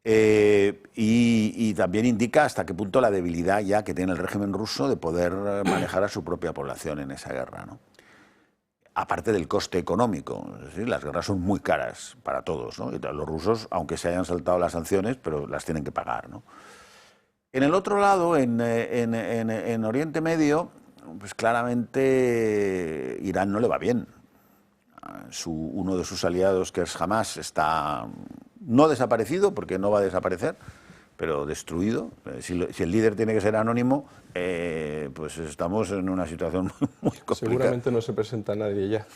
Y también indica hasta qué punto la debilidad ya que tiene el régimen ruso de poder manejar a su propia población en esa guerra, ¿no? Aparte del coste económico, es decir, las guerras son muy caras para todos, ¿no? Y los rusos, aunque se hayan saltado las sanciones, pero las tienen que pagar, ¿no? En el otro lado, en Oriente Medio, pues claramente Irán no le va bien. Uno de sus aliados, que es Hamás, está no desaparecido, porque no va a desaparecer, pero destruido. Si el líder tiene que ser anónimo, pues estamos en una situación muy complicada. Seguramente no se presenta nadie ya.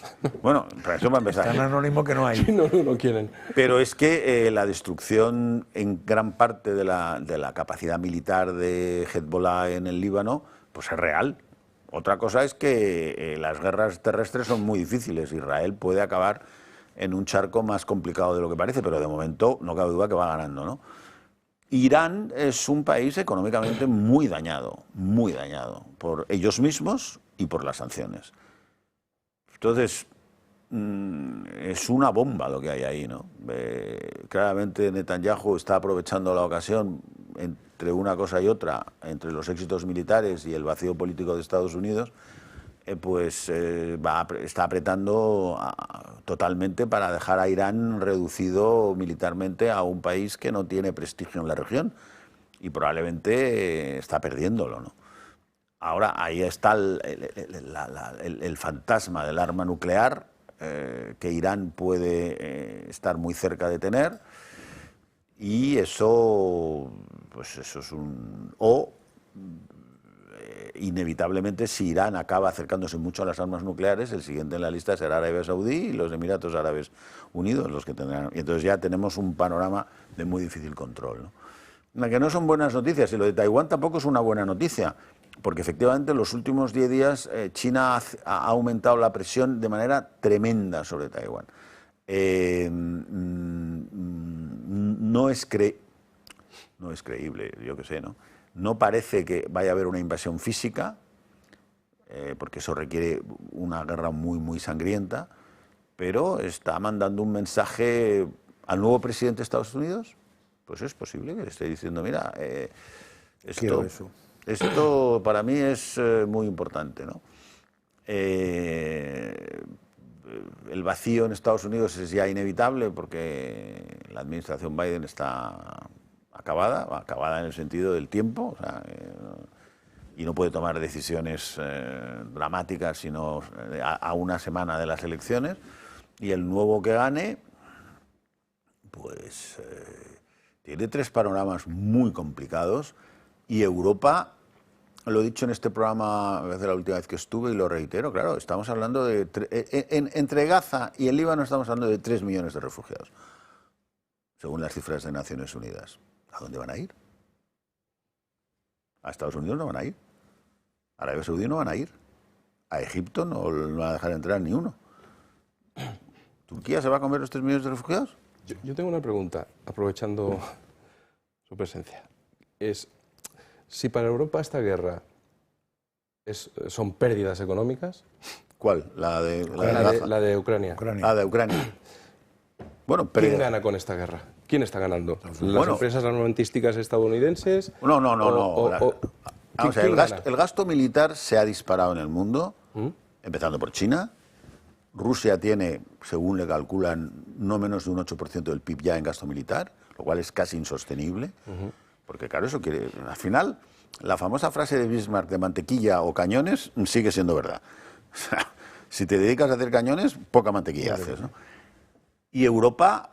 Bueno, para eso va a empezar. Tan anónimo que no hay. Sí, no quieren. Pero es que la destrucción en gran parte de la capacidad militar de Hezbollah en el Líbano, pues es real. Otra cosa es que las guerras terrestres son muy difíciles. Israel puede acabar en un charco más complicado de lo que parece, pero de momento no cabe duda que va ganando, ¿no? Irán es un país económicamente muy dañado por ellos mismos y por las sanciones. Entonces, es una bomba lo que hay ahí, ¿no? Claramente Netanyahu está aprovechando la ocasión entre una cosa y otra, entre los éxitos militares y el vacío político de Estados Unidos, está apretando totalmente para dejar a Irán reducido militarmente a un país que no tiene prestigio en la región y probablemente está perdiéndolo, ¿no? Ahora ahí está el fantasma del arma nuclear que Irán puede estar muy cerca de tener, y eso, pues eso es inevitablemente, si Irán acaba acercándose mucho a las armas nucleares, el siguiente en la lista será Arabia Saudí y los Emiratos Árabes Unidos, los que tendrán. Y entonces ya tenemos un panorama de muy difícil control, ¿no? Que no son buenas noticias, y lo de Taiwán tampoco es una buena noticia, porque efectivamente en los últimos 10 días China ha aumentado la presión de manera tremenda sobre Taiwán. No es creíble, yo qué sé, ¿no? No parece que vaya a haber una invasión física, porque eso requiere una guerra muy, muy sangrienta, pero está mandando un mensaje al nuevo presidente de Estados Unidos. Pues es posible que le esté diciendo, mira, esto para mí es muy importante, ¿no? El vacío en Estados Unidos es ya inevitable porque la administración Biden está acabada en el sentido del tiempo, o sea, y no puede tomar decisiones dramáticas sino a una semana de las elecciones, y el nuevo que gane, pues tiene 3 panoramas muy complicados, y Europa, lo he dicho en este programa desde la última vez que estuve y lo reitero, claro, estamos hablando de, entre Gaza y el Líbano estamos hablando de 3 millones de refugiados, según las cifras de Naciones Unidas. ¿A dónde van a ir? A Estados Unidos no van a ir, a Arabia Saudí no van a ir, a Egipto no van a dejar entrar ni uno. ¿Turquía se va a comer los 3 millones de refugiados? Yo tengo una pregunta, aprovechando su presencia. Si para Europa esta guerra son pérdidas económicas... ¿Cuál? La de Ucrania. La de Ucrania. Bueno, ¿quién gana con esta guerra? ¿Quién está ganando? ¿Las empresas armamentísticas estadounidenses? No. Vamos a ver, el gasto militar se ha disparado en el mundo, empezando por China. Rusia tiene, según le calculan, no menos de un 8% del PIB ya en gasto militar, lo cual es casi insostenible, porque claro, eso quiere... Al final, la famosa frase de Bismarck de mantequilla o cañones sigue siendo verdad. O sea, si te dedicas a hacer cañones, poca mantequilla haces, ¿no? Y Europa,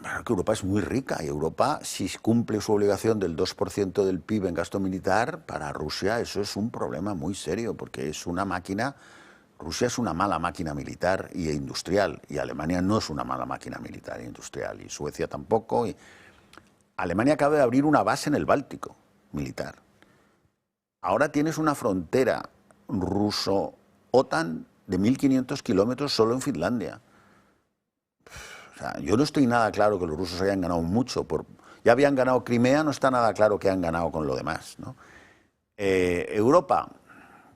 bueno, que Europa es muy rica, y Europa, si cumple su obligación del 2% del PIB en gasto militar, para Rusia eso es un problema muy serio, porque es una máquina... Rusia es una mala máquina militar e industrial, y Alemania no es una mala máquina militar e industrial, y Suecia tampoco. Y Alemania acaba de abrir una base en el Báltico, militar. Ahora tienes una frontera ruso-OTAN de 1.500 kilómetros solo en Finlandia. O sea, yo no estoy nada claro que los rusos hayan ganado mucho. Ya habían ganado Crimea, no está nada claro que han ganado con lo demás, ¿no? Europa...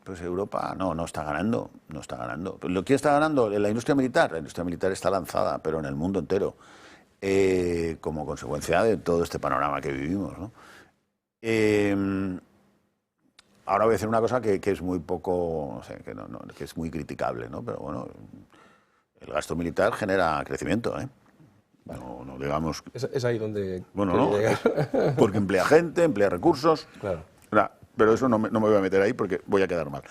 Pues Europa no está ganando, no está ganando. ¿Lo que está ganando? La industria militar está lanzada, pero en el mundo entero, como consecuencia de todo este panorama que vivimos, ¿no? Ahora voy a decir una cosa que es muy poco, no sé, que es muy criticable, ¿no? Pero bueno, el gasto militar genera crecimiento, ¿eh? No digamos... Es ahí donde... Bueno, no, porque emplea gente, emplea recursos. Claro. Pero eso no me voy a meter ahí porque voy a quedar mal.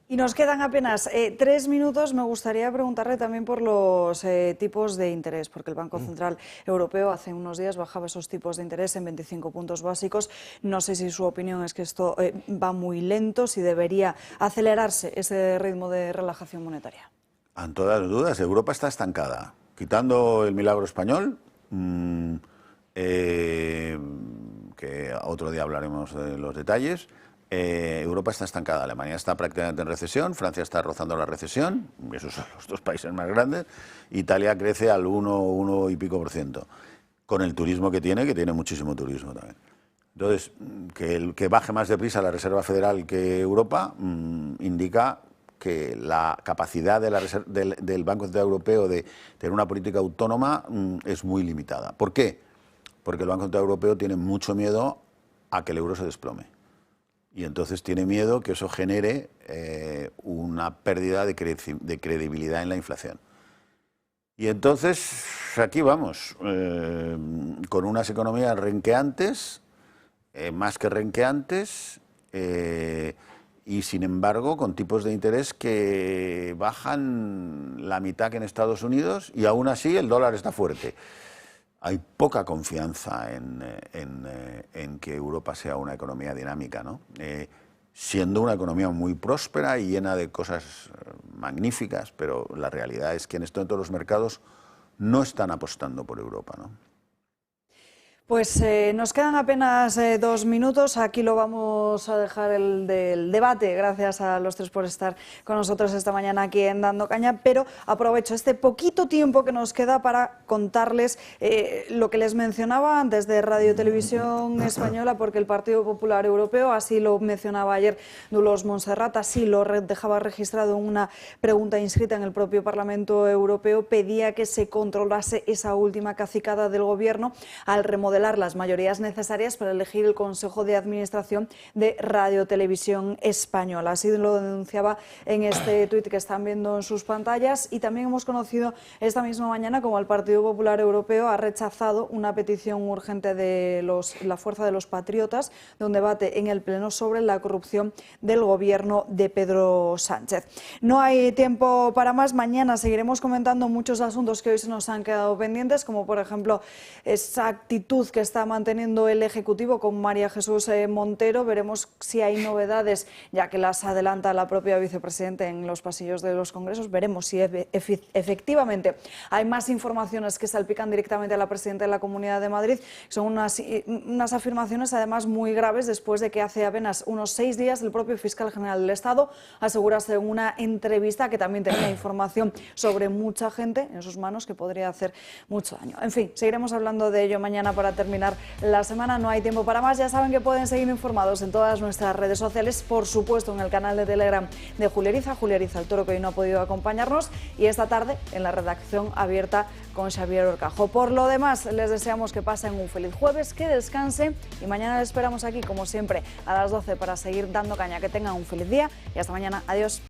Y nos quedan apenas 3 minutos. Me gustaría preguntarle también por los tipos de interés, porque el Banco Central Europeo hace unos días bajaba esos tipos de interés en 25 puntos básicos. No sé si su opinión es que esto va muy lento, si debería acelerarse ese ritmo de relajación monetaria. En todas las dudas, Europa está estancada. Quitando el milagro español, que otro día hablaremos de los detalles, Europa está estancada. Alemania está prácticamente en recesión, Francia está rozando la recesión, esos son los 2 países más grandes, Italia crece al 1 y pico %, con el turismo que tiene muchísimo turismo también. Entonces, que baje más deprisa la Reserva Federal que Europa indica que la capacidad de del Banco Central Europeo de tener una política autónoma es muy limitada. ¿Por qué? Porque el Banco Central Europeo tiene mucho miedo a que el euro se desplome. Y entonces tiene miedo que eso genere una pérdida de credibilidad en la inflación. Y entonces aquí vamos, con unas economías renqueantes, más que renqueantes, y sin embargo con tipos de interés que bajan la mitad que en Estados Unidos, y aún así el dólar está fuerte. Hay poca confianza en que Europa sea una economía dinámica, ¿no? Siendo una economía muy próspera y llena de cosas magníficas, pero la realidad es que en este momento los mercados no están apostando por Europa, ¿no? Pues nos quedan apenas 2 minutos, aquí lo vamos a dejar el del debate, gracias a los tres por estar con nosotros esta mañana aquí en Dando Caña, pero aprovecho este poquito tiempo que nos queda para contarles lo que les mencionaba antes de Radio Televisión Española, porque el Partido Popular Europeo, así lo mencionaba ayer Dolors Montserrat, así lo dejaba registrado en una pregunta inscrita en el propio Parlamento Europeo, pedía que se controlase esa última cacicada del Gobierno al remodelar las mayorías necesarias para elegir el Consejo de Administración de Radio Televisión Española. Así lo denunciaba en este tuit que están viendo en sus pantallas, y también hemos conocido esta misma mañana como el Partido Popular Europeo ha rechazado una petición urgente de la Fuerza de los Patriotas de un debate en el Pleno sobre la corrupción del Gobierno de Pedro Sánchez. No hay tiempo para más. Mañana seguiremos comentando muchos asuntos que hoy se nos han quedado pendientes, como por ejemplo esa actitud que está manteniendo el Ejecutivo con María Jesús Montero. Veremos si hay novedades, ya que las adelanta la propia vicepresidenta en los pasillos de los congresos. Veremos si efectivamente hay más informaciones que salpican directamente a la presidenta de la Comunidad de Madrid. Son unas afirmaciones además muy graves, después de que hace apenas unos 6 días el propio fiscal general del Estado asegurase en una entrevista que también tenía información sobre mucha gente en sus manos que podría hacer mucho daño. En fin, seguiremos hablando de ello mañana para terminar la semana. No hay tiempo para más. Ya saben que pueden seguir informados en todas nuestras redes sociales, por supuesto en el canal de Telegram de Julia Eriza el Toro, que hoy no ha podido acompañarnos, y esta tarde en la redacción abierta con Xavier Orcajo. Por lo demás, les deseamos que pasen un feliz jueves, que descansen, y mañana les esperamos aquí como siempre a las 12 para seguir dando caña. Que tengan un feliz día y hasta mañana. Adiós.